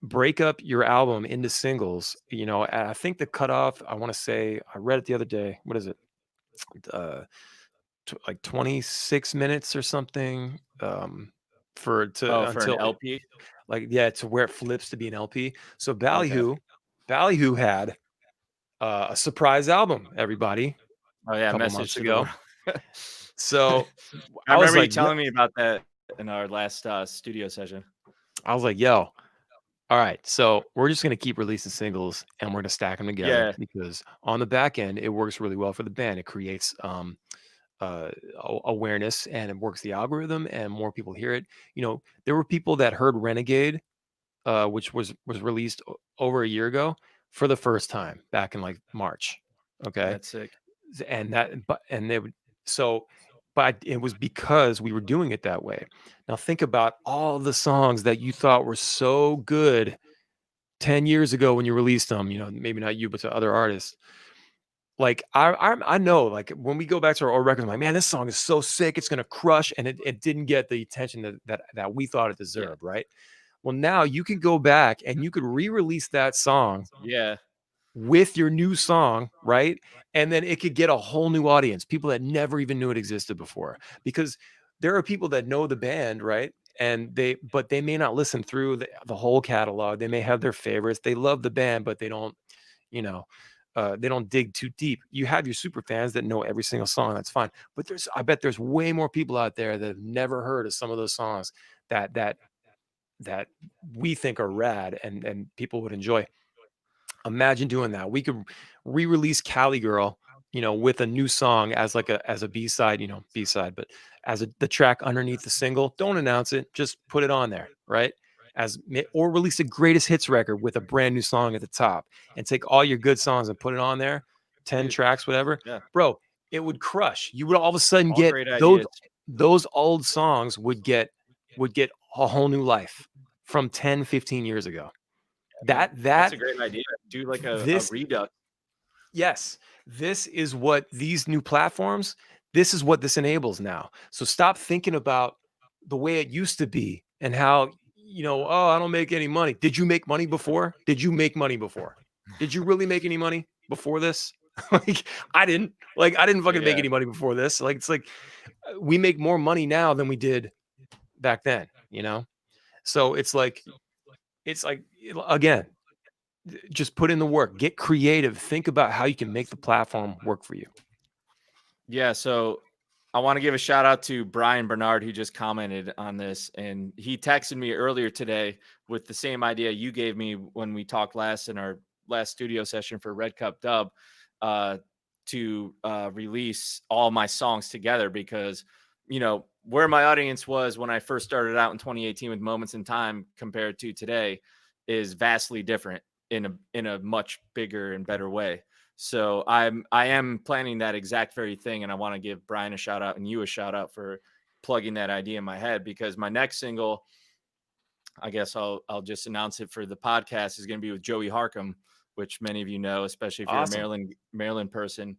break up your album into singles. I think the cutoff, I want to say, I read it the other day. What is it? Uh, like 26 minutes or something, for Oh, to for an until it, LP? like, yeah, to where it flips to be an LP. So Okay. Ballyhoo had a surprise album, everybody, Oh, a yeah, couple message months to the ago. world. So I I was remember you like, yeah, telling me about that in our last, studio session. I was like, yo, all right, so we're just gonna keep releasing singles and we're gonna stack them together Yeah. because on the back end it works really well for the band. It creates awareness, and it works the algorithm, and more people hear it. There were people that heard Renegade, which was released over a year ago, for the first time back in like March. Okay. That's sick. And that, but and they would so but it was because we were doing it that way. Now think about all the songs that you thought were so good 10 years ago when you released them, maybe not you, but to other artists. Like I know, like when we go back to our old records, I'm like, man, this song is so sick, it's gonna crush, and it didn't get the attention that we thought it Yeah. deserved, right? Well, now you can go back and you could re-release that song Yeah. with your new song, right? And then it could get a whole new audience, people that never even knew it existed before. Because there are people that know the band, right? But they may not listen through the whole catalog. They may have their favorites. They love the band, but you know, they don't dig too deep. You have your super fans that know every single song. That's fine. But I bet there's way more people out there that have never heard of some of those songs that that that we think are rad and people would enjoy. Imagine doing that. We could re-release Cali Girl, with a new song as like a B-side, B-side, but as the track underneath the single. Don't announce it, just put it on there, right? Or release a greatest hits record with a brand new song at the top, and take all your good songs and put it on there, 10 Dude. tracks, whatever. Yeah. Bro, it would crush. You would all of a sudden All get great those ideas. those old songs would get a whole new life from 10, 15 years ago. Man, That that's a that great idea. Do like a this redux. Yes, this is what these new platforms, this is what this enables now. So stop thinking about the way it used to be and how, oh, I don't make any money. Did you make money before? Did you make money before? Did you really make any money before this? Like I didn't. Like I didn't fucking make Yeah. any money before this. Like it's like we make more money now than we did back then. So it's like again, just put in the work, get creative, think about how you can make the platform work for you. Yeah. So I want to give a shout out to Brian Bernard, who just commented on this. And he texted me earlier today with the same idea you gave me when we talked last in our last studio session for Red Cup Dub, uh, to release all my songs together because, where my audience was when I first started out in 2018 with Moments in Time compared to today is vastly different in a much bigger and better way. So I am planning that exact very thing, and I want to give Brian a shout out and you a shout out for plugging that idea in my head because my next single, I guess I'll just announce it for the podcast, is going to be with Joey Harcum, which many of you know, especially if you're a Awesome. Maryland person.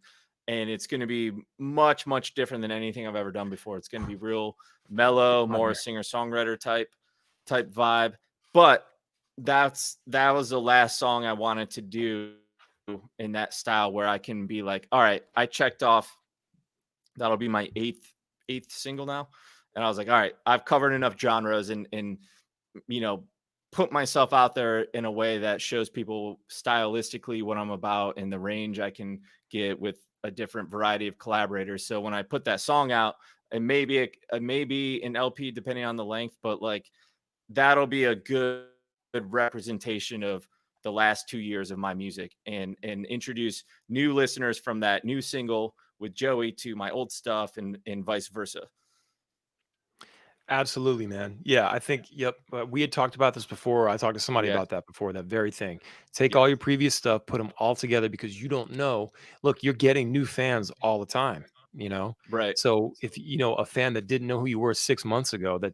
And it's going to be much different than anything I've ever done before. It's going to be real mellow, On more there. singer-songwriter type vibe. But that was the last song I wanted to do in that style where I can be like, all right, I checked off. That'll be my eighth single now. And I was like, all right, I've covered enough genres and you know, put myself out there in a way that shows people stylistically what I'm about and the range I can get with a different variety of collaborators. So when I put that song out, and maybe an LP depending on the length, but like that'll be a good representation of the last 2 years of my music and introduce new listeners from that new single with Joey to my old stuff and vice versa. Absolutely, man. Yeah, I think, yep. We had talked about this before. I talked to somebody Yeah. about that before, that very thing. Take Yeah. all your previous stuff, put them all together because you don't know. Look, you're getting new fans all the time. Right. So if a fan that didn't know who you were 6 months ago that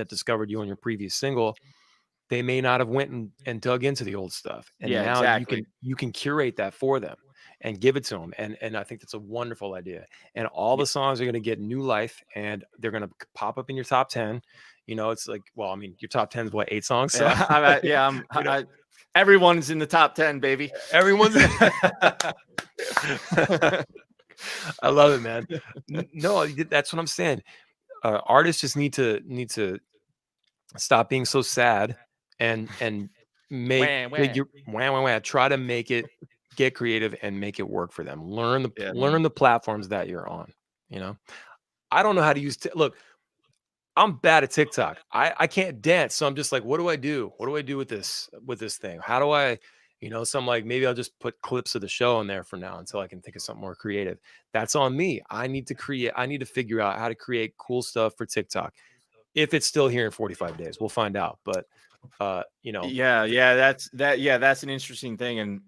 discovered you on your previous single, they may not have went and dug into the old stuff, and Yeah, now you exactly. can curate that for them and give it to them, and I think that's a wonderful idea. And all Yeah. the songs are going to get new life, and they're going to pop up in your top 10. It's like, well, I mean, your top 10 is what, 8 songs, so Yeah. Yeah. you know Everyone's in the top 10, baby. everyone's I love it, man. No, that's what I'm saying. Artists just need to stop being so sad and make Wah, wah. figure wah, wah, wah, try to make it, get creative and make it work for them. Yeah, Learn man. the platforms that you're on. you know I don't know how to use look, I'm bad at TikTok. I can't dance, so I'm just like, what do I do with this thing? How do I So I'm like, maybe I'll just put clips of the show in there for now until I can think of something more creative. That's on me. I need to figure out how to create cool stuff for TikTok. If it's still here in 45 days, we'll find out. But Yeah, yeah, that's an interesting thing. And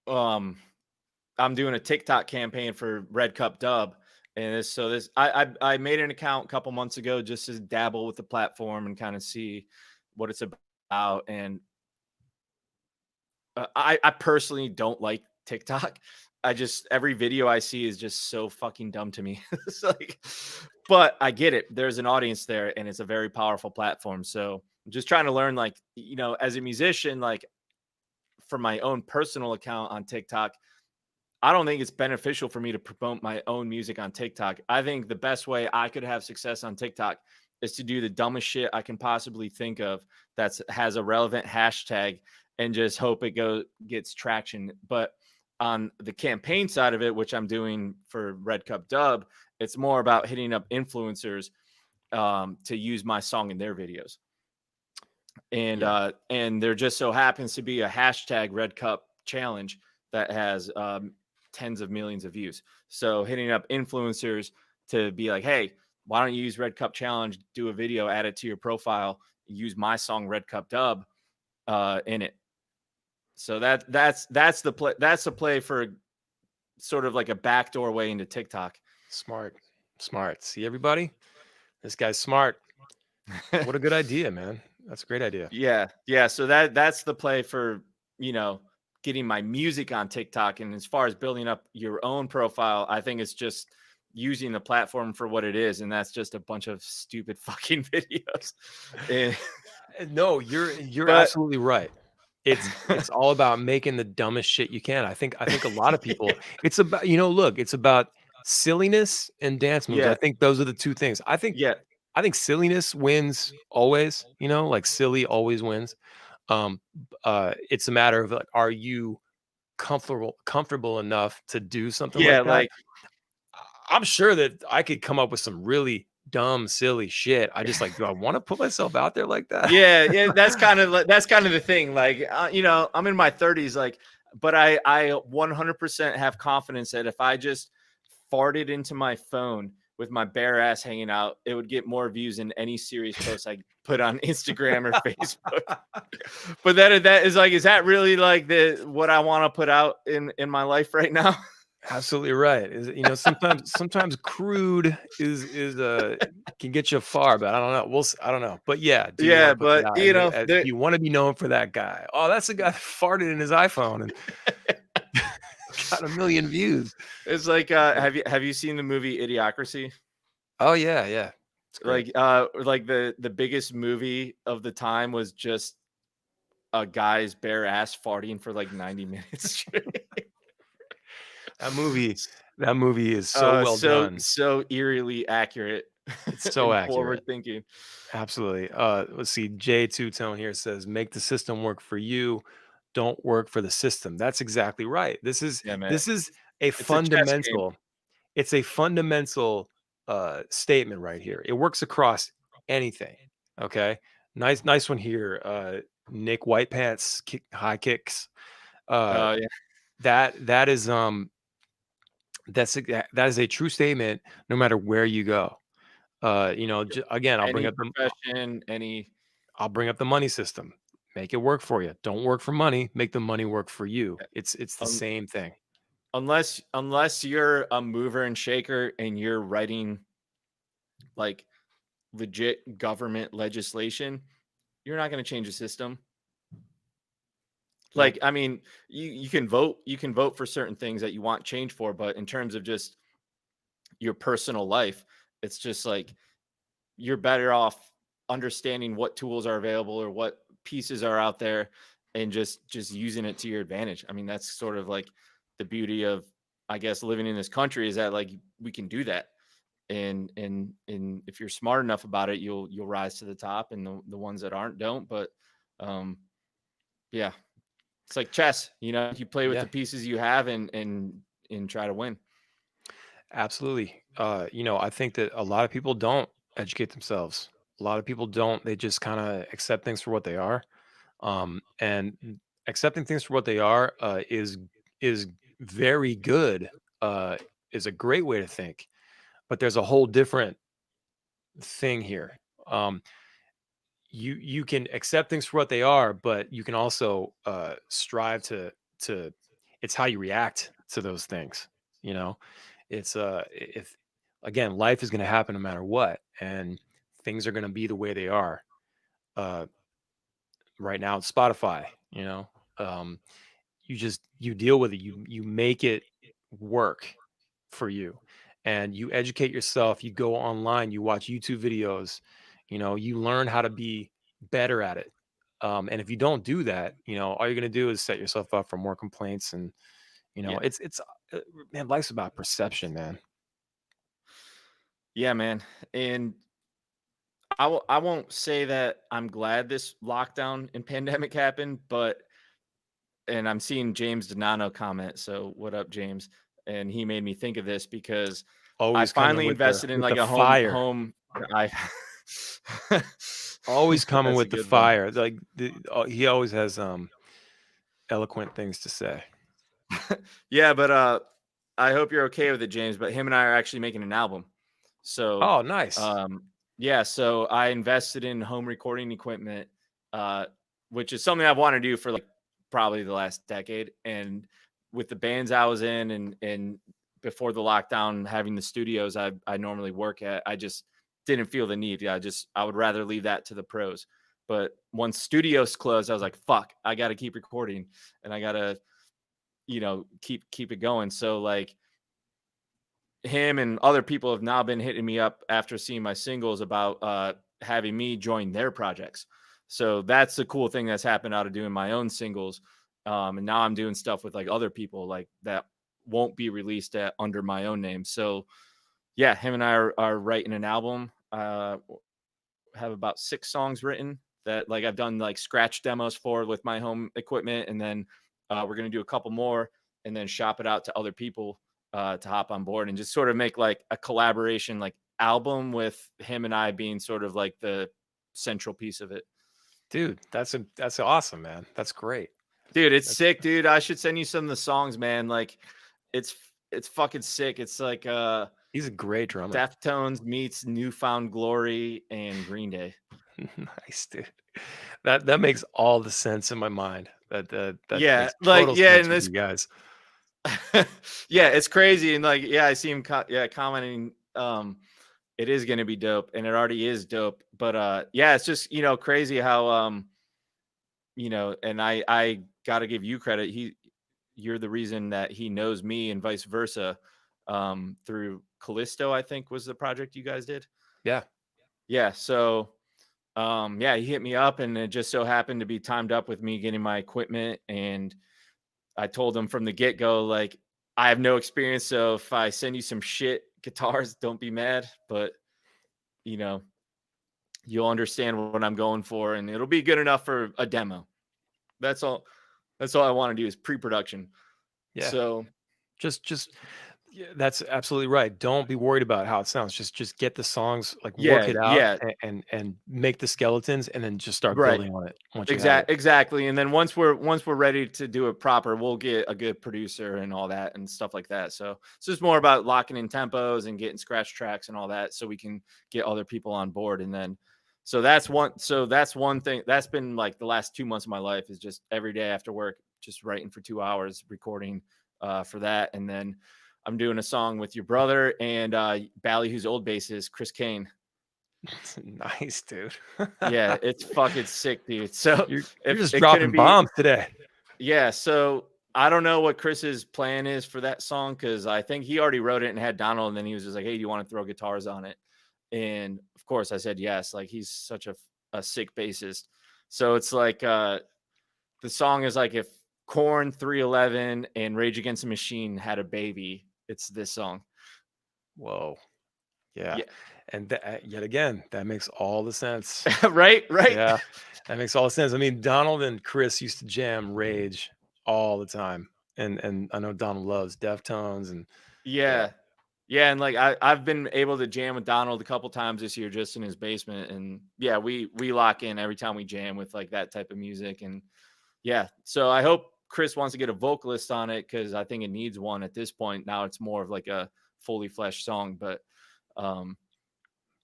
um I'm doing a TikTok campaign for Red Cup Dub. And I made an account a couple months ago just to dabble with the platform and kind of see what it's about. And I personally don't like TikTok. I just every video I see is just so fucking dumb to me. It's like, but I get it. There's an audience there, and it's a very powerful platform. So I'm just trying to learn, like, as a musician, like for my own personal account on TikTok, I don't think it's beneficial for me to promote my own music on TikTok. I think the best way I could have success on TikTok is to do the dumbest shit I can possibly think of that has a relevant hashtag and just hope it gets traction. But on the campaign side of it, which I'm doing for Red Cup Dub, it's more about hitting up influencers to use my song in their videos. And yeah, and there just so happens to be a hashtag Red Cup challenge that has tens of millions of views. So hitting up influencers to be like, hey, why don't you use Red Cup Challenge, do a video, add it to your profile, use my song Red Cup Dub in it. So that's the play. That's the play for sort of like a backdoor way into TikTok. smart, smart. See everybody? This guy's smart. What a good idea, man. That's a great idea. Yeah, yeah. So that's the play for getting my music on TikTok. And as far as building up your own profile, I think it's just using the platform for what it is, and that's just a bunch of stupid fucking videos. And, No, you're but absolutely right. It's all about making the dumbest shit you can. I think a lot of people, it's about, look, it's about silliness and dance moves. I yeah, think those are the two things. yeah, I think silliness wins always, like silly always wins. It's a matter of like, are you comfortable enough to do something yeah. like that? Like, I'm sure that I could come up with some really dumb, silly shit. I just like, do I want to put myself out there like that? yeah, yeah. That's kind of the thing. Like, I'm in my 30s, like, but I 100% have confidence that if I just farted into my phone with my bare ass hanging out, it would get more views than any serious post I put on Instagram or Facebook. But that is like, is that really like the what I want to put out in my life right now? Absolutely right. Sometimes crude is can get you far, but I don't know. I don't know. But yeah, do you want Yeah, to put that but out? And do you want to be known for that guy? Oh, that's the guy that farted in his iPhone and got a million views. it's like, have you seen the movie Idiocracy? Oh yeah, yeah. It's great. Like the biggest movie of the time was just a guy's bare ass farting for like 90 minutes straight. That movie, that movie is so well done. So eerily accurate It's so and accurate. forward thinking. Absolutely. Let's see. J Two Tone here says, "Make the system work for you. Don't work for the system." That's exactly right. This is Yeah, man. this is a It's a chess game. fundamental. It's a fundamental statement right here. It works across anything. Okay. Nice one here. Nick White Pants high kicks. Uh, Oh yeah. that is that is a true statement. No matter where you go. Again, Any profession, any I'll bring up the money system. Make it work for you. Don't work for money. Make the money work for you. It's the um, same thing. unless you're a mover and shaker and you're writing like legit government legislation, you're not going to change the system. Nope. Like, I mean, you can vote for certain things that you want change for, but in terms of just your personal life, it's just like you're better off understanding what tools are available or what pieces are out there and just using it to your advantage. I mean, that's sort of like the beauty of, I guess, living in this country is that like we can do that. And if you're smart enough about it, you'll rise to the top, and the ones that aren't don't. But um yeah, it's like chess, you play with Yeah, the pieces you have and try to win. absolutely. I think that a lot of people don't educate themselves. A lot of people don't. They just kind of accept things for what they are. And accepting things for what they are is very good. Uh, is a great way to think, but there's a whole different thing here. Um, you can accept things for what they are, but you can also strive to. It's how you react to those things. You know, it's if again, life is going to happen no matter what, and things are going to be the way they are. Uh, right now, it's Spotify. Um, you deal with it. You make it work for you, and you educate yourself. You go online, you watch YouTube videos, you learn how to be better at it. And if you don't do that, all you're going to do is set yourself up for more complaints. And Yeah. it's man, life's about perception, man. Yeah, man. And I won't say that I'm glad this lockdown and pandemic happened, but and I'm seeing James Donano comment. So what up, James? And he made me think of this because I Always coming finally with the invested in with like the a home fire. home. I Always coming That's a with the good one. fire. Like he always has eloquent things to say. Yeah, but I hope you're okay with it, James. But him and I are actually making an album. So Oh, nice. yeah, so I invested in home recording equipment, uh, which is something I've wanted to do for like probably the last decade. And with the bands I was in and before the lockdown, having the studios I normally work at, I just didn't feel the need. I would rather leave that to the pros. But once studios closed, I was like, fuck, I gotta keep recording and I gotta, keep it going. So like him and other people have now been hitting me up after seeing my singles about having me join their projects. So that's the cool thing that's happened out of doing my own singles. And now I'm doing stuff with like other people like that won't be released under my own name. So yeah, him and I are writing an album. Have about 6 songs written that like I've done like scratch demos for with my home equipment, and then we're gonna do a couple more and then shop it out to other people to hop on board and just sort of make like a collaboration like album with him and I being sort of like the central piece of it. Dude, that's awesome, man. That's great. Dude, it's That's sick, dude. I should send you some of the songs, man. Like it's it's fucking sick. It's like He's a great drummer. Deftones meets Newfound Glory and Green Day. Nice, dude. That makes all the sense in my mind. That Yeah, makes like total yeah, sense and with this you guys. yeah, it's crazy. And like, yeah, I see him commenting. It is gonna be dope, and it already is dope. But yeah, it's just crazy how and I gotta give you credit. You're the reason that he knows me and vice versa. Through Callisto, I think was the project you guys did. Yeah. Yeah, so yeah, he hit me up and it just so happened to be timed up with me getting my equipment. And I told him from the get-go, like, I have no experience, so if I send you some shit guitars, don't be mad, but you know, you'll understand what I'm going for and it'll be good enough for a demo. That's all. That's all I want to do is pre-production. Yeah. So Just yeah, that's absolutely right. Don't be worried about how it sounds. Just get the songs, like work yeah, it out yeah, and make the skeletons and then just start right. building on it once you have it. Exactly. And then once we're ready to do it proper, we'll get a good producer and all that and stuff like that. So it's just more about locking in tempos and getting scratch tracks and all that so we can get other people on board. And then so that's one thing that's been like the last 2 months of my life is just every day after work, just writing for 2 hours, recording for that. And then I'm doing a song with your brother and Ballyhoo's old bassist, Chris Kane. Nice, dude. Yeah, it's fucking sick, dude. So You're if just it couldn't dropping be, bombs today. yeah. So I don't know what Chris's plan is for that song because I think he already wrote it and had Donald, and then he was just like, "Hey, do you want to throw guitars on it?" And of course, I said yes. Like he's such a sick bassist. So it's like the song is like if Corn 311 and Rage Against the Machine had a baby, it's this song. Whoa. Yeah. Yeah, And yet again, that makes all the sense. right, right. Yeah. That makes all the sense. I mean, Donald and Chris used to jam Rage all the time. And I know Donald loves Deftones and yeah. Yeah. Yeah, and like I've been able to jam with Donald a couple times this year just in his basement. And yeah, we lock in every time we jam with like that type of music. And Yeah. So I hope Chris wants to get a vocalist on it because I think it needs one at this point. Now it's more of like a fully fleshed song, but um,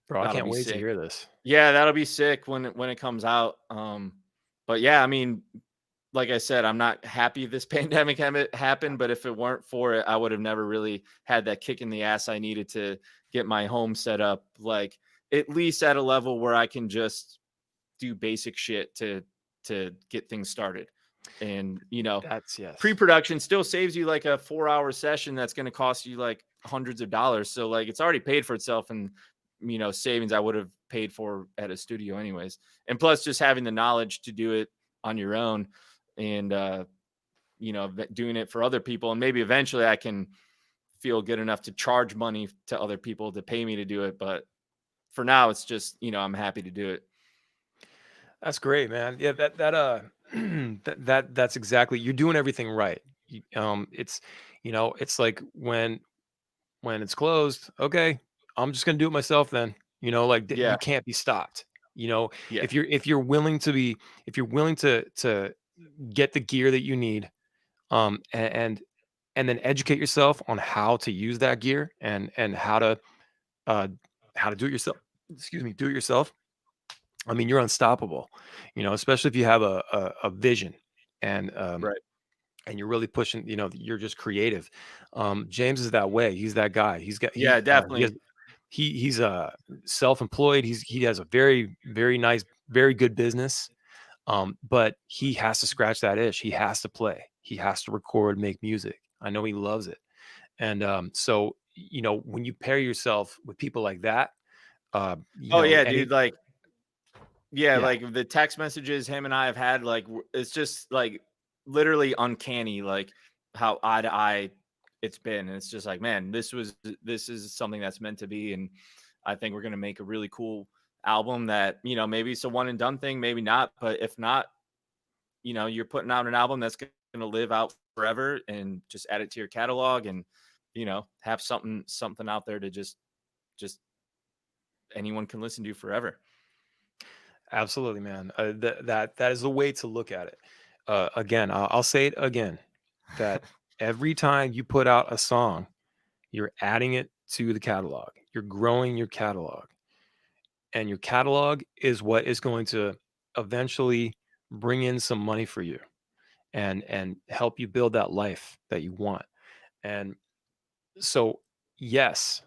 Bro, I that'll can't be wait to sick. hear this. Yeah, that'll be sick when it comes out. But yeah, I mean, like I said, I'm not happy this pandemic happened, but if it weren't for it, I would have never really had that kick in the ass I needed to get my home set up, like at least at a level where I can just do basic shit to get things started. And That's yes. pre-production still saves you like a 4-hour session that's going to cost you like hundreds of dollars. So like it's already paid for itself and savings I would have paid for at a studio anyways. And plus just having the knowledge to do it on your own and doing it for other people, and maybe eventually I can feel good enough to charge money to other people to pay me to do it, but for now it's just, I'm happy to do it. That's great, man. Yeah, that's exactly, you're doing everything right. It's it's like when it's closed, okay, I'm just gonna do it myself then. Like you Yeah. can't be stopped. Yeah. If you're willing to be, if you're willing to get the gear that you need, and then educate yourself on how to use that gear, and uh how to do it yourself. Excuse me, do it yourself. I mean, you're unstoppable. Especially if you have a vision, and Right. and you're really pushing. You're just creative. James is that way. He's that guy. Yeah, He has definitely. he's self-employed. He has a very very nice, very good business. But he has to scratch that itch. He has to play. He has to record, make music. I know he loves it. And so when you pair yourself with people like that, Oh yeah, any dude, like yeah, yeah, like the text messages him and I have had, like it's just like literally uncanny, like how eye to eye it's been. And it's just like, man, this is something that's meant to be. And I think we're gonna make a really cool album that, maybe it's a one and done thing, maybe not. But if not, you're putting out an album that's gonna live out forever and just add it to your catalog and, have something out there to just anyone can listen to forever. absolutely, man. That is the way to look at it. Again, I'll say it again, that every time you put out a song, you're adding it to the catalog. You're growing your catalog, and your catalog is what is going to eventually bring in some money for you, and help you build that life that you want. And so, yes,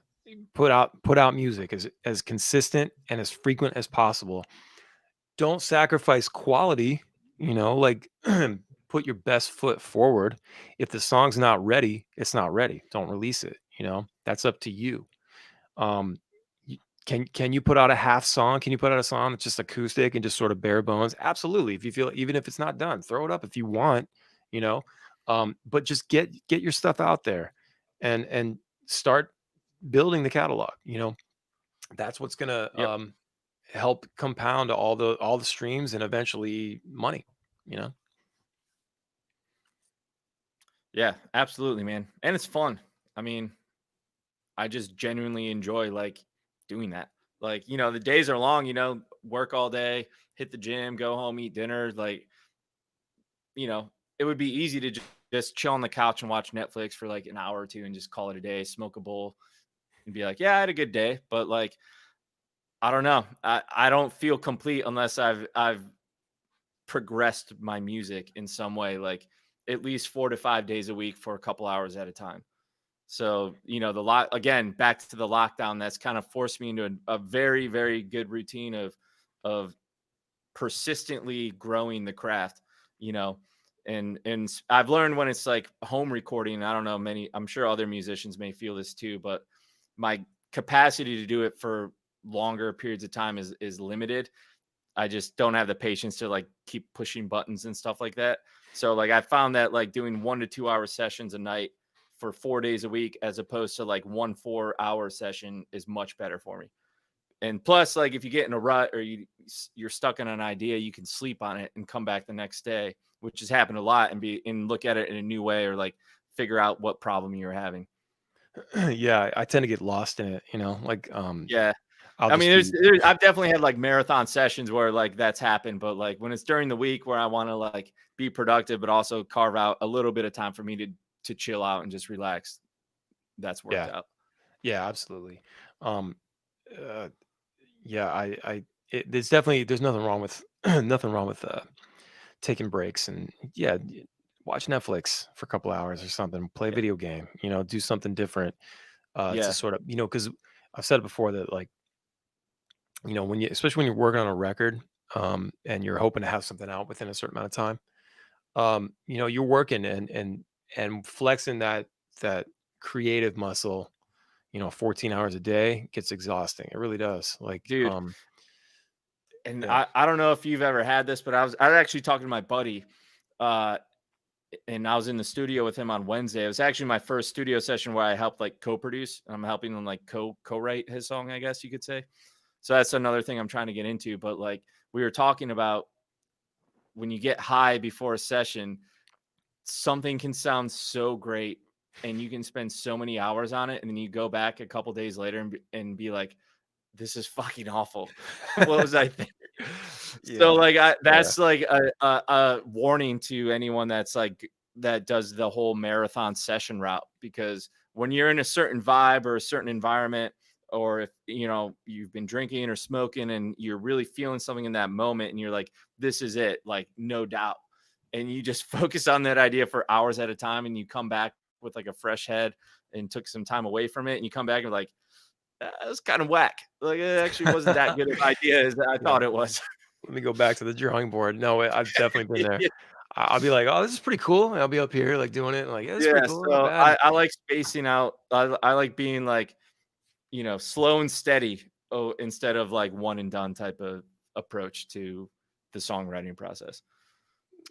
put out music as consistent and as frequent as possible. Don't sacrifice quality, like put your best foot forward. If the song's not ready, it's not ready. Don't release it, That's up to you. Um y- can you put out a half song? Can you put out a song that's just acoustic and just sort of bare bones? Absolutely. If you feel, even if it's not done, throw it up if you want, you know. But just get your stuff out there, and start building the catalog. That's what's gonna Yep. help compound all the streams and eventually money, you know? Yeah, absolutely, man. And it's fun. I mean, I just genuinely enjoy like doing that. Like, the days are long, work all day, hit the gym, go home, eat dinner. Like, it would be easy to just chill on the couch and watch Netflix for like an hour or two and just call it a day, smoke a bowl and be like, yeah, I had a good day. But like, I don't know. I don't feel complete unless I've progressed my music in some way, like at least 4 to 5 days a week for a couple hours at a time. So, the lot again, back to the lockdown, that's kind of forced me into a very, very good routine of persistently growing the craft, you know. And I've learned when it's like home recording, I don't know, I'm sure other musicians may feel this too, but my capacity to do it for longer periods of time is limited. I just don't have the patience to like keep pushing buttons and stuff like that. So like I found that like doing 1 to 2 hour sessions a night for 4 days a week as opposed to like 1 4 hour session is much better for me. And plus, like if you get in a rut or you're stuck in an idea, you can sleep on it and come back the next day, which has happened a lot, and look at it in a new way or like figure out what problem you're having. Yeah, I tend to get lost in it, like, Yeah. I'll I just mean, be I've definitely had like marathon sessions where like that's happened, but like when it's during the week where I want to like be productive, but also carve out a little bit of time for me to chill out and just relax, that's worked yeah, out. yeah, absolutely. Um, uh, yeah, there's definitely there's nothing wrong with nothing wrong with taking breaks and yeah, watch Netflix for a couple hours or something, play a Yeah. video game, do something different to Yeah. sort of, because I've said it before that like, when you, especially when you're working on a record, and you're hoping to have something out within a certain amount of time, you're working and flexing that creative muscle, 14 hours a day gets exhausting. It really does. Like, Dude. And yeah. I don't know if you've ever had this, but I was actually talking to my buddy, uh, and I was in the studio with him on Wednesday. It was actually my first studio session where I helped like co-produce. I'm helping him like co-write his song, I guess you could say. So that's another thing I'm trying to get into. But like we were talking about when you get high before a session, something can sound so great and you can spend so many hours on it. And then you go back a couple days later and be like, this is fucking awful. What was I thinking? So Yeah. like Yeah. that's like a warning to anyone that's like that does the whole marathon session route, because when you're in a certain vibe or a certain environment, or if you've been drinking or smoking and you're really feeling something in that moment and you're like, this is it, like no doubt, and you just focus on that idea for hours at a time and you come back with like a fresh head and took some time away from it and you come back and like, that was kind of whack. Like it actually wasn't that good of an idea as I Yeah. thought it was. Let me go back to the drawing board. No, I've definitely been there. Yeah. I'll be like, oh, this is pretty cool. And I'll be up here like doing it. And like, yeah, it's pretty Yeah, cool. Not so bad. I like spacing out. I like being like, slow and steady. Oh, instead of like one and done type of approach to the songwriting process.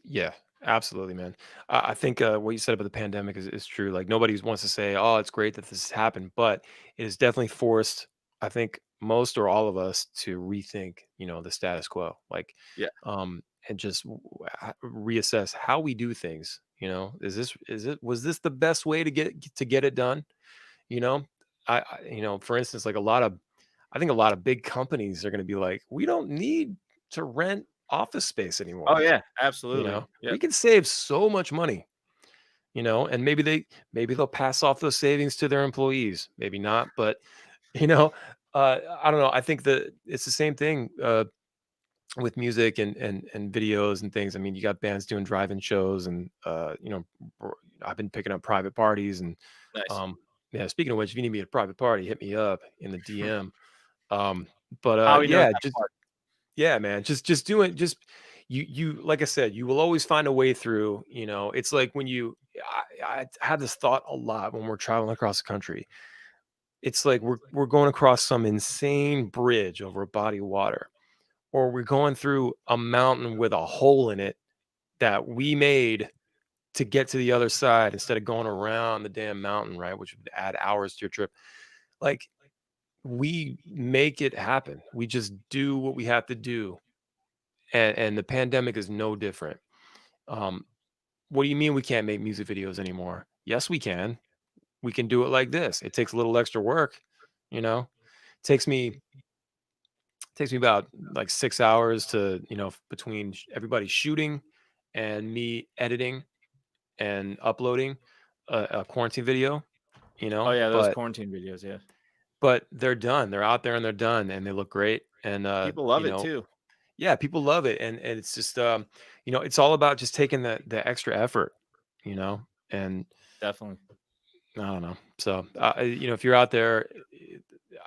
Yeah, absolutely, man. I think what you said about the pandemic is true. Like nobody wants to say, "Oh, it's great that this has happened," but it has definitely forced, I think, most or all of us to rethink, the status quo. Like, Yeah. and just reassess how we do things. Was this the best way to get it done? You know, for instance, like I think a lot of big companies are going to be like, we don't need to rent office space Oh anymore. yeah, absolutely. We Yep. can save so much money, and maybe they'll pass off those savings to their employees, maybe not, but you know, I don't know. I think that it's the same thing with music and videos and things. I mean, you got bands doing drive-in shows, and I've been picking up private parties, and Nice. um, yeah. Speaking of which, if you need me at a private party, hit me up in the DM. But Howie knows yeah, that just part. yeah, man. Just doing just you like I said, you will always find a way through. It's like when I had this thought a lot when we're traveling across the country. It's like we're going across some insane bridge over a body of water, or we're going through a mountain with a hole in it that we made to get to the other side instead of going around the damn mountain, right? Which would add hours to your trip. Like we make it happen. We just do what we have to do. And the pandemic is no different. Um, what do you mean we can't make music videos anymore? Yes, we can. We can do it like this. It takes a little extra work, you know. Takes me takes me about like 6 hours to, between everybody shooting and me editing and uploading a quarantine video, Oh yeah, those but quarantine videos. Yeah, they're done. They're out there and they're done and they look great. And people love it too. yeah, people love it. And it's just it's all about just taking the extra effort, and Definitely. I don't know. So, if you're out there,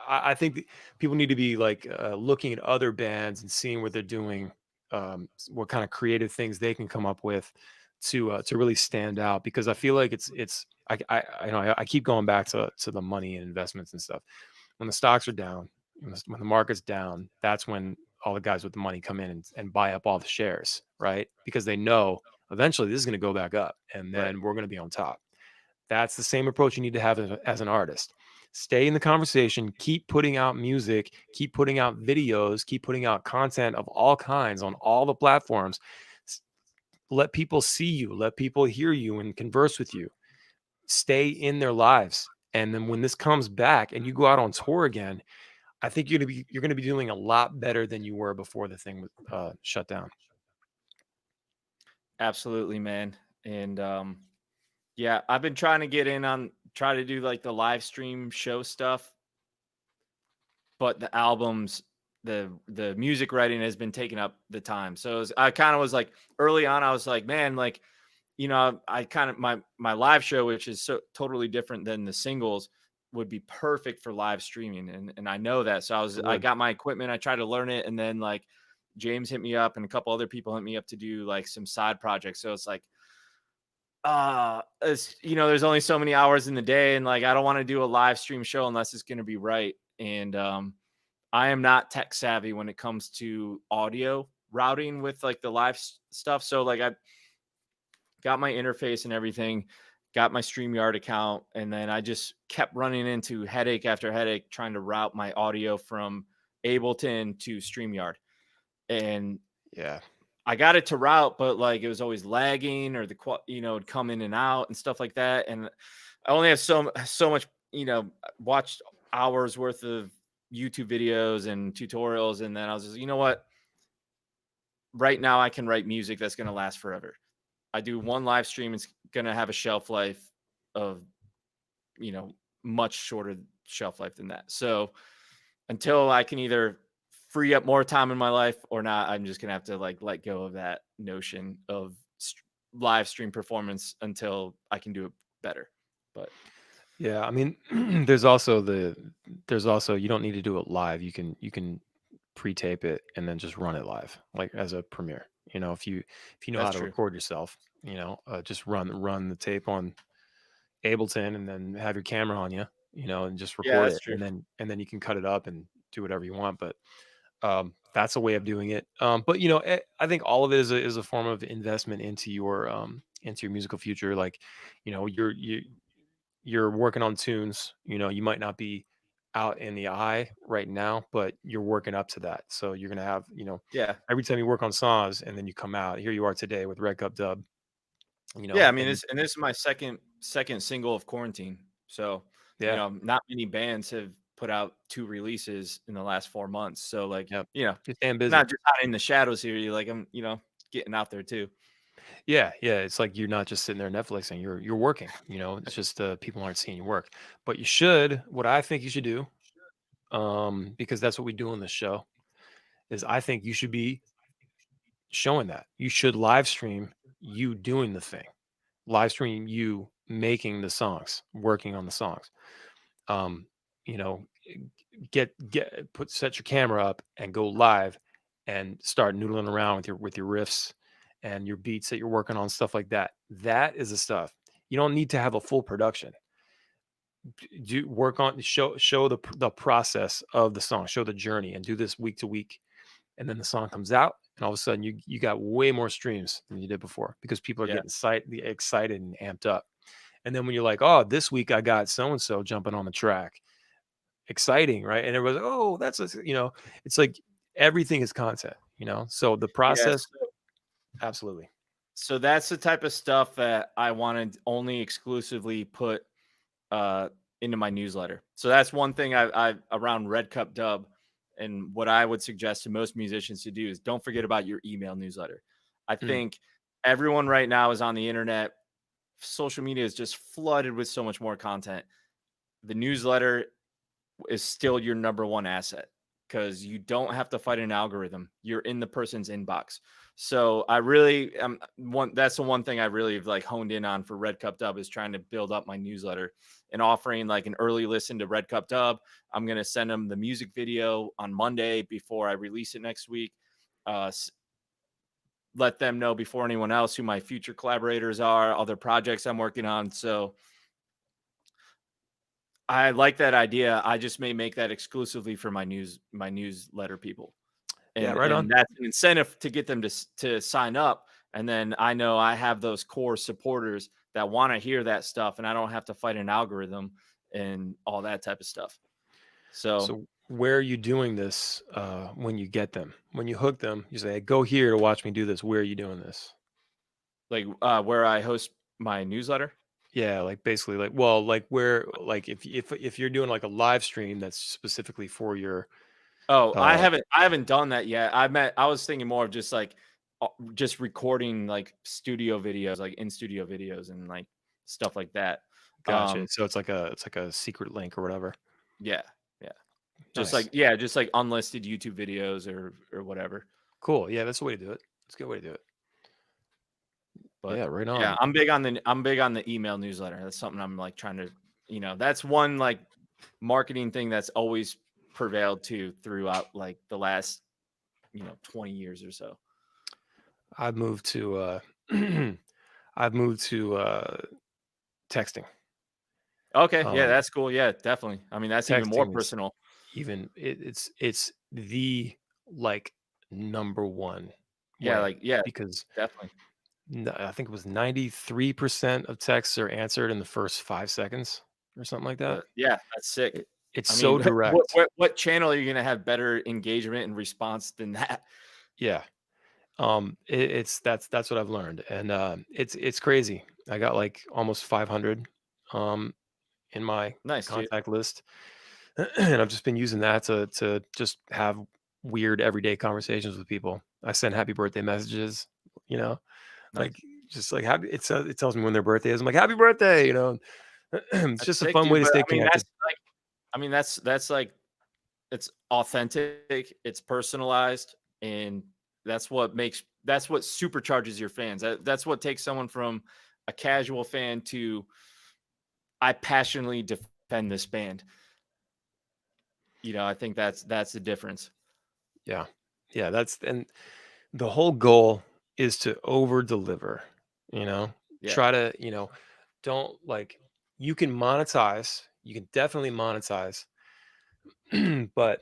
I think people need to be like looking at other bands and seeing what they're doing, what kind of creative things they can come up with to really stand out. Because I feel like it's I keep going back to the money and investments and stuff. When the stocks are down, when the market's down, that's when all the guys with the money come in and buy up all the shares, right? Because they know eventually this is going to go back up, and Right. then we're going to be on top. That's the same approach you need to have as an artist. Stay in the conversation, keep putting out music, keep putting out videos, keep putting out content of all kinds on all the platforms. Let people see you, let people hear you and converse with you. Stay in their lives. And then when this comes back and you go out on tour again, I think you're gonna be doing a lot better than you were before the thing was shut down. Absolutely, man. And yeah, I've been trying to get in on try to do like the live stream show stuff, but the albums, the music writing has been taking up the time. So I kind of was like early on, I was like, man, like, I kind of my live show, which is so totally different than the singles, would be perfect for live streaming. And I know that. So It I would. got my equipment, I tried to learn it, and then like James hit me up and a couple other people hit me up to do like some side projects. So it's like, there's only so many hours in the day, and like I don't want to do a live stream show unless it's gonna be right. And I am not tech savvy when it comes to audio routing with like the live stuff. So like I got my interface and everything, got my StreamYard account, and then I just kept running into headache after headache trying to route my audio from Ableton to StreamYard. And Yeah. I got it to route, but like it was always lagging or it'd come in and out and stuff like that. And I only have so much, watched hours worth of YouTube videos and tutorials. And then I was just, you know what? Right now I can write music that's going to last forever. I do one live stream, it's going to have a shelf life of, you know, much shorter shelf life than that. So until I can either free up more time in my life or not, I'm just gonna have to like let go of that notion of live stream performance until I can do it better. But Yeah, I mean, there's also you don't need to do it live. You can pre-tape it and then just run it live, like as a premiere. If you know that's how to true. record yourself, just run the tape on Ableton and then have your camera on you, and just Yeah, record that's it, true. and then you can cut it up and do whatever you want. But that's a way of doing it. But I think all of it is a form of investment into your musical future. Like, you're working on tunes. You might not be out in the eye right now, but you're working up to that. So you're gonna have, Yeah. every time you work on songs and then you come out, here you are today with Red Cup Dub, Yeah, I mean and this is my second single of quarantine. So, yeah, not many bands have put out two releases in the last 4 months. So like, yeah, you're staying busy. not just hiding in the shadows here. You like I'm, getting out there too. Yeah, yeah. It's like you're not just sitting there Netflixing. You're working. It's just people aren't seeing you work. But you should. What I think you should do, because that's what we do on this show, is I think you should be showing that. You should live stream you doing the thing. Live stream you making the songs, working on the songs. Um, you know, set your camera up and go live and start noodling around with your riffs and your beats that you're working on, stuff like that. That is the stuff. You don't need to have a full production. Do work on show the process of the song, show the journey, and do this week to week. And then the song comes out, and all of a sudden you got way more streams than you did before because people are Yeah. getting excited and amped up. And then when you're like, oh, this week I got so and so jumping on the track, exciting, right? And everybody's like, oh, it's like everything is content, So the process, Yes. absolutely. So that's the type of stuff that I wanted only exclusively put uh, into my newsletter. So that's one thing I around Red Cup Dub, and what I would suggest to most musicians to do is don't forget about your email newsletter. I Mm, think everyone right now is on the internet. Social media is just flooded with so much more content. The newsletter is still your number one asset because you don't have to fight an algorithm. You're in the person's inbox. So I really that's the one thing I really have like honed in on for Red Cup Dub is trying to build up my newsletter and offering like an early listen to Red Cup Dub. I'm going to send them the music video on Monday before I release it next week. Let them know before anyone else who my future collaborators are, other projects I'm working on. So I like that idea. I just may make that exclusively for my newsletter people. yeah, And right on. and that's an incentive to get them to sign up. And then I know I have those core supporters that want to hear that stuff, and I don't have to fight an algorithm and all that type of stuff. So So where are you doing this when you get them? When you hook them, you say, hey, go here to watch me do this. Where are you doing this? like where I host my newsletter. Yeah, like basically like well, like where like if you're doing like a live stream that's specifically for your Oh, uh I haven't done that yet. I was thinking more of just like just recording like studio videos, like in studio videos and like stuff like that. gotcha. Um, So it's like a secret link or whatever. yeah, yeah. Nice. Just like unlisted YouTube videos or whatever. Cool. Yeah, that's the way to do it. It's a good way to do it. But Yeah, right yeah, on. I'm big on the email newsletter. That's something I'm like trying to, that's one like marketing thing that's always prevailed to throughout like the last, 20 years or so. I've moved to I've moved to texting. Okay, yeah, Um that's cool. Yeah, definitely. I mean, that's even more Texting is personal. even it's the like number one Yeah, way like yeah, because definitely. I think it was 93% of texts are answered in the first 5 seconds or something like that. Yeah, that's sick. It's I so mean, direct. what channel are you gonna have better engagement and response than that? Yeah. It's that's what I've learned, and it's crazy. I got like almost 500 um, in my Nice, dude. contact list, and I've just been using that to just have weird everyday conversations with people. I send happy birthday messages, you know, like Nice. just like happy. It tells me when their birthday is. I'm like happy birthday, you know. It's That's just a sick, fun dude. way to But stay I mean, connected. that's like it's authentic, it's personalized, and that's what supercharges your fans. That's what takes someone from a casual fan to I passionately defend this band. I think that's the difference. Yeah, yeah. That's and the whole goal is to over deliver. You know, Yeah. try to don't like you can monetize. You can definitely monetize, but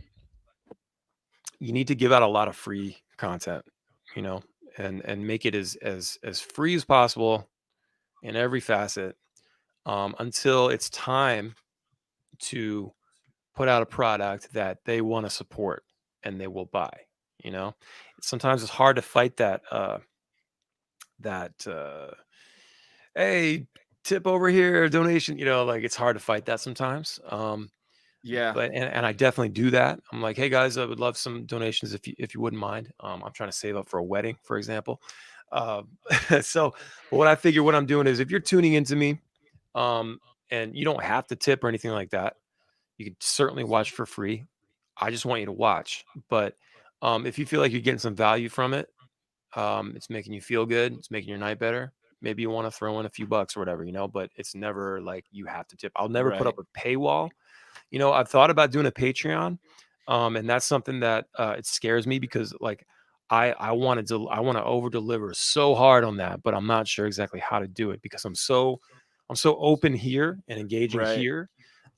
you need to give out a lot of free content, you know, and make it as free as possible in every facet until it's time to put out a product that they want to support and they will buy. You know, sometimes it's hard to fight that hey tip over here donation. You know, like it's hard to fight that sometimes. Yeah. But and I definitely do that. I'm like, "Hey, guys, I would love some donations if you wouldn't mind." I'm trying to save up for a wedding, for example. Um, so, but what I figure what I'm doing is if you're tuning into me, um, and you don't have to tip or anything like that, you can certainly watch for free. I just want you to watch. But if you feel like you're getting some value from it, it's making you feel good, it's making your night better. Maybe you want to throw in a few bucks or whatever, but it's never like you have to tip. I'll never put Right. up a paywall. I've thought about doing a Patreon, and that's something that it scares me because like I want to over deliver so hard on that, but I'm not sure exactly how to do it because I'm so open here and engaging Right. here.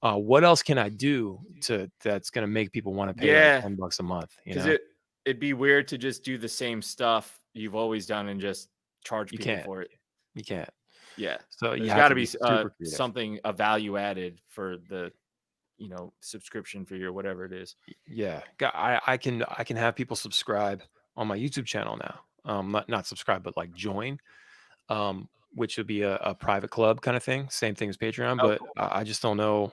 What else can I do to that's going to make people want to pay like Yeah. $10 a month? Because it'd be weird to just do the same stuff you've always done and just charge You people can't, for it. you can't. Yeah. So you There's have got to to be be super creative. something a value added for the subscription fee or whatever it is. Yeah, I can have people subscribe on my YouTube channel now. Not subscribe, but like join, which would be a private club kind of thing. Same thing as Patreon, Oh, but cool. I just don't know.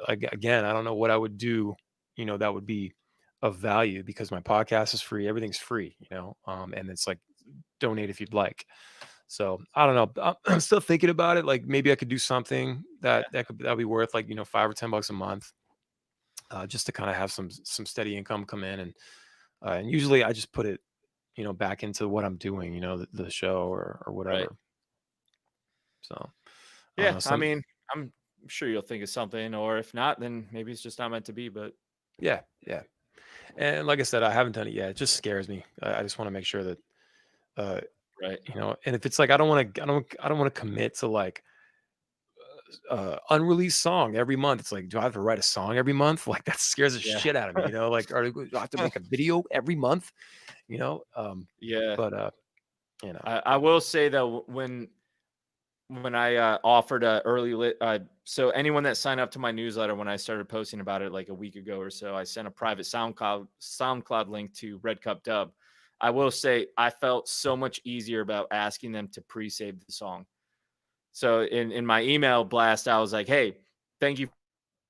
Again, I don't know what I would do. That would be of value because my podcast is free. Everything's free. And it's like donate if you'd like. So I don't know. I'm still thinking about it. Like maybe I could do something that'd be worth like $5 or $10 a month, just to kind of have some steady income come in, and usually I just put it back into what I'm doing, the show or Right. whatever. So I don't Yeah. know. I mean, I'm sure you'll think of something, or if not, then maybe it's just not meant to be. But Yeah, yeah. And like I said, I haven't done it yet. It just scares me. I just want to make sure that uh right. and if it's like I don't want to commit to like unreleased song every month. It's like, do I have to write a song every month? Like that scares the Yeah. shit out of me, like do I have to make a video every month, Yeah. but you know, I will say though, when I offered a early so anyone that signed up to my newsletter when I started posting about it like a week ago or so, I sent a private SoundCloud link to Red Cup Dub. I will say I felt so much easier about asking them to pre-save the song. So in my email blast, I was like, hey, thank you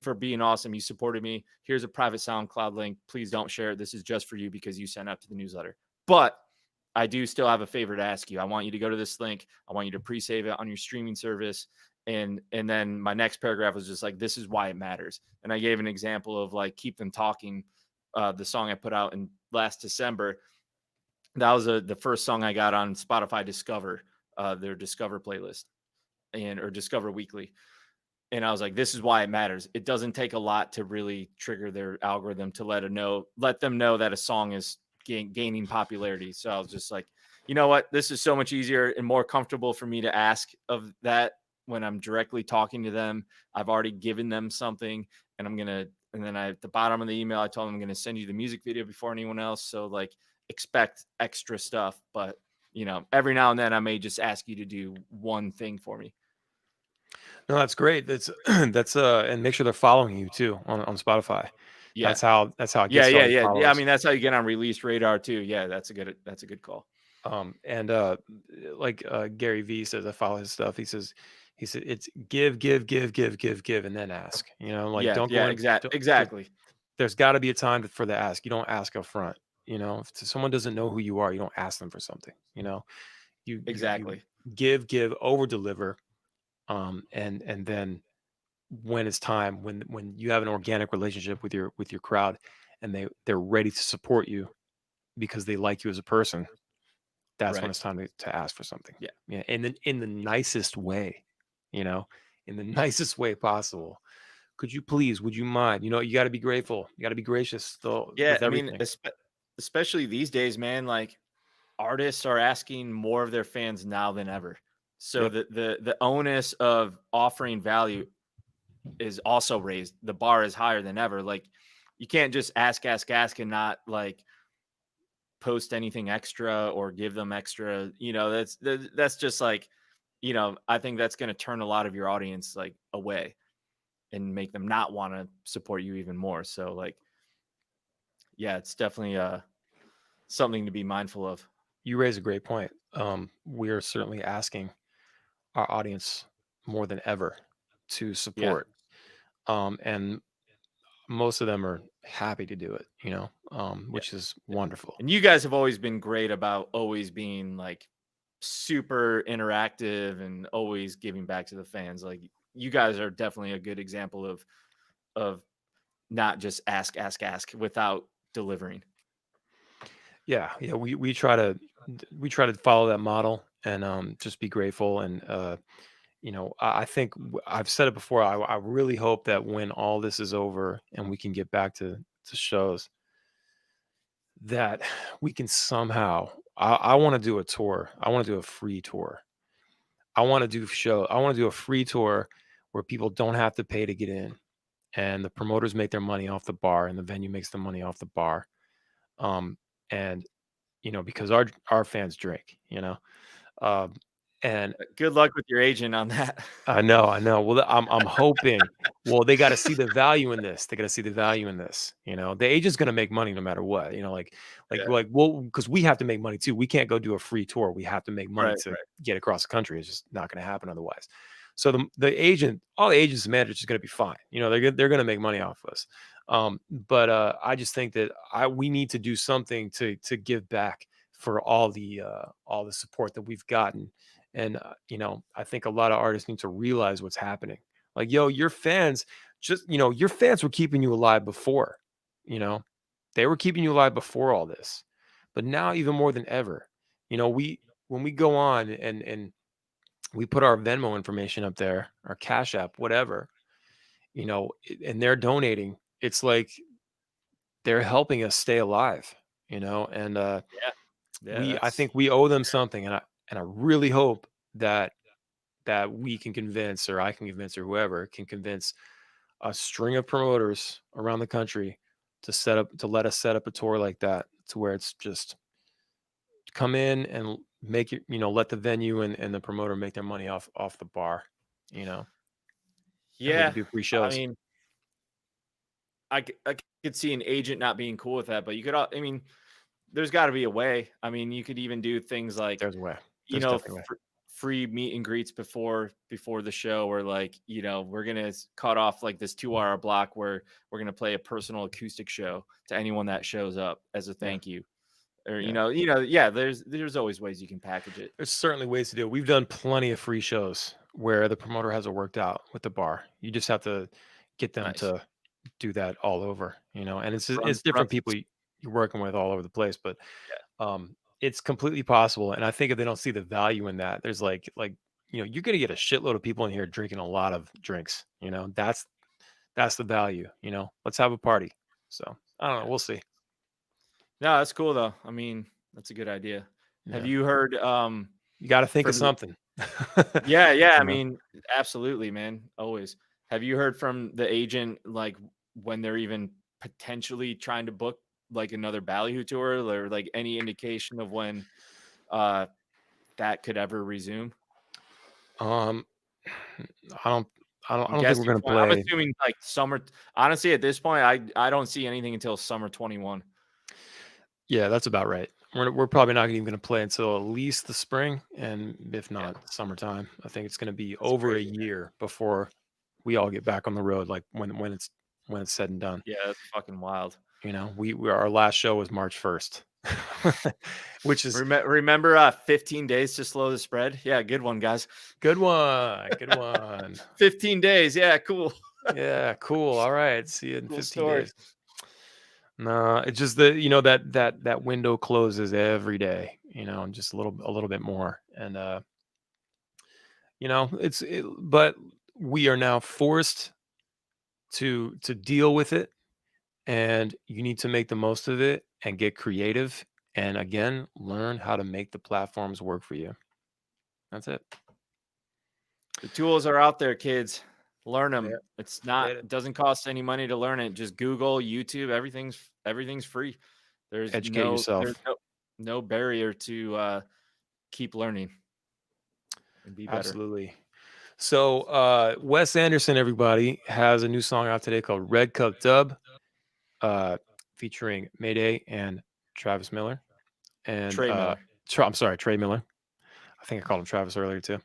for being awesome. You supported me. Here's a private SoundCloud link. Please don't share it. This is just for you because you sent up to the newsletter. But I do still have a favor to ask you. I want you to go to this link. I want you to pre-save it on your streaming service. And then my next paragraph was just like, this is why it matters. And I gave an example of like Keep Them Talking, the song I put out in last December. That was the first song I got on Spotify Discover, their Discover playlist or Discover Weekly. And I was like, this is why it matters. It doesn't take a lot to really trigger their algorithm to let them know that a song is gaining popularity. So I was just like, you know what? This is so much easier and more comfortable for me to ask of that when I'm directly talking to them. I've already given them something, and and then at the bottom of the email, I told them I'm going to send you the music video before anyone else. So like expect extra stuff, but every now and then I may just ask you to do one thing for me. No, that's great. That's and make sure they're following you too on Spotify. Yeah. That's how it Yeah, gets to all yeah, your yeah, yeah. I followers. mean, that's how you get on release radar too. Yeah, that's a good call. And like Gary V says, I follow his stuff. He said it's give, and then ask. Like Yeah, don't go yeah, in. exactly. There's got to be a time for the ask. You don't ask up front. If someone doesn't know who you are, you don't ask them for something. You Exactly. give, over deliver, and then when it's time, when you have an organic relationship with your crowd, and they're ready to support you because they like you as a person, that's when Right. it's time to ask for something. Yeah. Yeah, and then in the nicest way, you know, in the nicest way possible. Could you please? Would you mind? You got to be grateful. You got to be gracious though Yeah, with I mean, everything. especially these days, man, like artists are asking more of their fans now than ever. So Yep. the onus of offering value is also raised. The bar is higher than ever. Like you can't just ask and not like post anything extra or give them extra. That's just like, I think that's going to turn a lot of your audience like away and make them not want to support you even more. So like, yeah, it's definitely something to be mindful of. You raise a great point. We are certainly asking our audience more than ever to Yeah. support, and most of them are happy to do it. Yeah. Which is Yeah. wonderful. And you guys have always been great about always being like super interactive and always giving back to the fans. Like you guys are definitely a good example of not just ask without delivering. Yeah, yeah. We try to follow that model and just be grateful and I think I've said it before. I really hope that when all this is over and we can get back to shows, that we can somehow. I want to do a tour. I want to do a free tour. I want to do a free tour where people don't have to pay to get in, and the promoters make their money off the bar, and the venue makes the money off the bar. And because our fans drink. Um, and Good luck with your agent on that. I know, I know. Well, I'm hoping. Well, they got to see the value in this. They got to see the value in this. The agent's going to make money no matter what. Yeah. Well, because we have to make money too. We can't go do a free tour. We have to make money Right, to right. get across the country. It's just not going to happen otherwise. So all the agents and managers is going to be fine. They're going to make money off of us. But I just think that we need to do something to give back for all the support that we've gotten. And I think a lot of artists need to realize what's happening. Like, yo, your fans were keeping you alive before. You know, they were keeping you alive before all this, but now even more than ever. We when we go on and we put our Venmo information up there, our Cash App, whatever, and they're donating. It's like they're helping us stay alive. And Yeah. Yeah, I think we owe them something, and I really hope that we can convince, or I can convince, or whoever can convince a string of promoters around the country to let us set up a tour like that, to where it's just come in and make it, let the venue and the promoter make their money off the bar, you know, and we can Yeah. do free I shows. mean, I could see an agent not being cool with that, but I mean, there's got to be a way. I mean, you could even do things like, There's a way. you There's know, definitely a way. free meet and greets before the show, or like, you know, we're gonna cut off like this 2 hour block where we're gonna play a personal acoustic show to anyone that shows up as a Yeah. thank you. Or Yeah. yeah, there's always ways you can package it. There's certainly ways to do it. We've done plenty of free shows where the promoter has it worked out with the bar. You just have to get them Nice. to do that all over, and Run it's run different some people s- you're working with all over the place, but yeah. it's completely possible. And I think if they don't see the value in that, there's you're gonna get a shitload of people in here drinking a lot of drinks. That's the value. Let's have a party. So I don't know. Yeah. We'll see. No, that's cool though. I mean, that's a good idea. Have Yeah, you heard you got to think of from something. yeah, yeah, I you know. mean, absolutely, man. Always. Have you heard from the agent like when they're even potentially trying to book like another Ballyhoo tour, or like any indication of when uh that could ever resume? Um, I don't, I I'm don't think we're guessing gonna I'm play. assuming like summer. Honestly, at this point, I don't see anything until summer 21. Yeah, that's about right. We're probably not even gonna play until at least the spring, and if Yeah, not summertime. I think it's gonna be that's over a crazy, man. year before we all get back on the road, like when it's said and done. Yeah, that's fucking wild. We our last show was March 1st, which is Remember 15 days to slow the spread? Yeah, good one, guys. good one, good one. 15 days. Yeah, cool. Yeah, cool. All right, see you in Cool 15 story. days. No, it's just that window closes every day, and just a little bit more, and but we are now forced to deal with it, and you need to make the most of it and get creative, and again, learn how to make the platforms work for you. That's it. The tools are out there, kids. Learn Yeah, them. get it. It doesn't cost any money to learn it. Just Google, YouTube, everything's free. Educate There's yourself. no barrier to keep learning and be better. Absolutely. So, Wes Anderson, everybody, has a new song out today called Red Cup Dub, uh, featuring Mayday and Travis Miller. And Trey Miller. I'm sorry, Trey Miller. I think I called him Travis earlier too.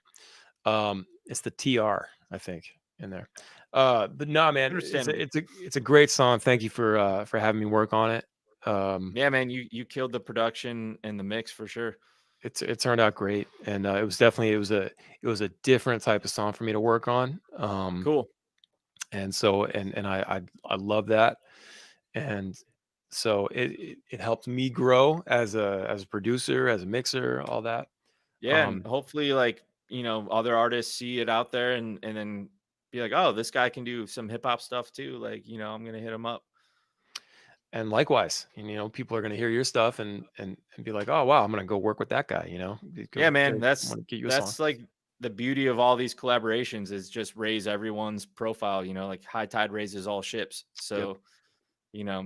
It's the TR, I think, in there. But no, man, Understandable. it's a great song. Thank you for having me work on it. Yeah, man, you killed the production and the mix for sure. It turned out great, and it was a different type of song for me to work on. Cool. And so and I love that, and so it helped me grow as a producer, as a mixer, all that. Yeah, and Um, hopefully like, other artists see it out there and then be like, "Oh, this guy can do some hip hop stuff too." Like, I'm going to hit him up. and likewise, people are going to hear your stuff and be like, oh wow, I'm going to go work with that guy. Yeah, Go, man, want to get you a song. that's like the beauty of all these collaborations is just raise everyone's profile, like high tide raises all ships. Yep. So,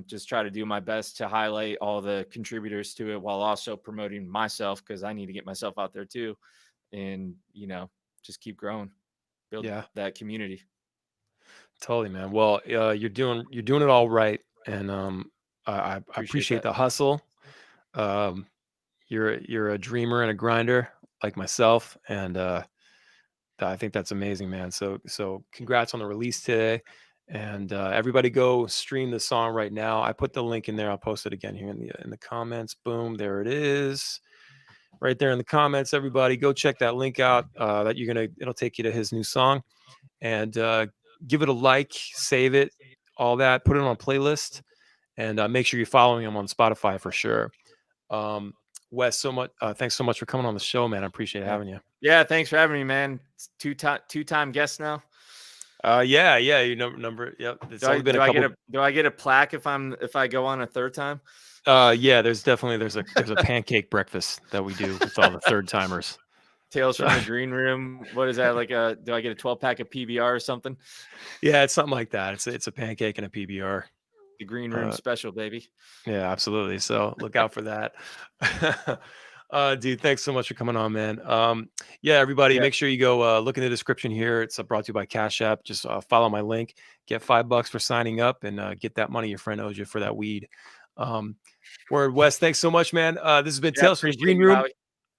just try to do my best to highlight all the contributors to it while also promoting myself because I need to get myself out there too. And, just keep growing, build Yeah, that community. totally, man. Well, you're doing it all right, and I Appreciate appreciate that. the hustle. Um, you're a dreamer and a grinder like myself, and I think that's amazing, man. So congrats on the release today, and everybody go stream the song right now. I put the link in there. I'll post it again here in the comments. Boom, there it is, right there in the comments. Everybody go check that link out. It'll take you to his new song, and give it a like, save it, all that. Put it on a playlist, and make sure you're following him on Spotify for sure. Um, Wes, thanks so much for coming on the show, man. I appreciate Yeah. having you. Yeah. Thanks for having me, man. It's two-time guest now. Yeah, you know, number. Yep, it's only been a couple. Do I get a plaque if I go on a third time? Yeah, there's a pancake breakfast that we do with all the third timers. Tales So from the Green Room. What is that? Like do I get a 12-pack of PBR or something? yeah, it's something like that. It's a pancake and a PBR. The Green Room Uh, special, baby. yeah, absolutely. So look out for that. Dude, thanks so much for coming on, man. Yeah, everybody, Yeah. make sure you go look in the description here. It's brought to you by Cash App. Just follow my link, get $5 for signing up, and get that money your friend owes you for that weed. Word, Wes, thanks so much, man. This has been Yeah. Tales from the Appreciate Green you, Room. Howie.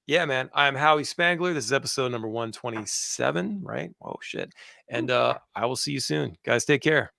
Yeah, man. I'm Howie Spangler. This is episode number 127, right? Oh shit. And I will see you soon. Guys, take care.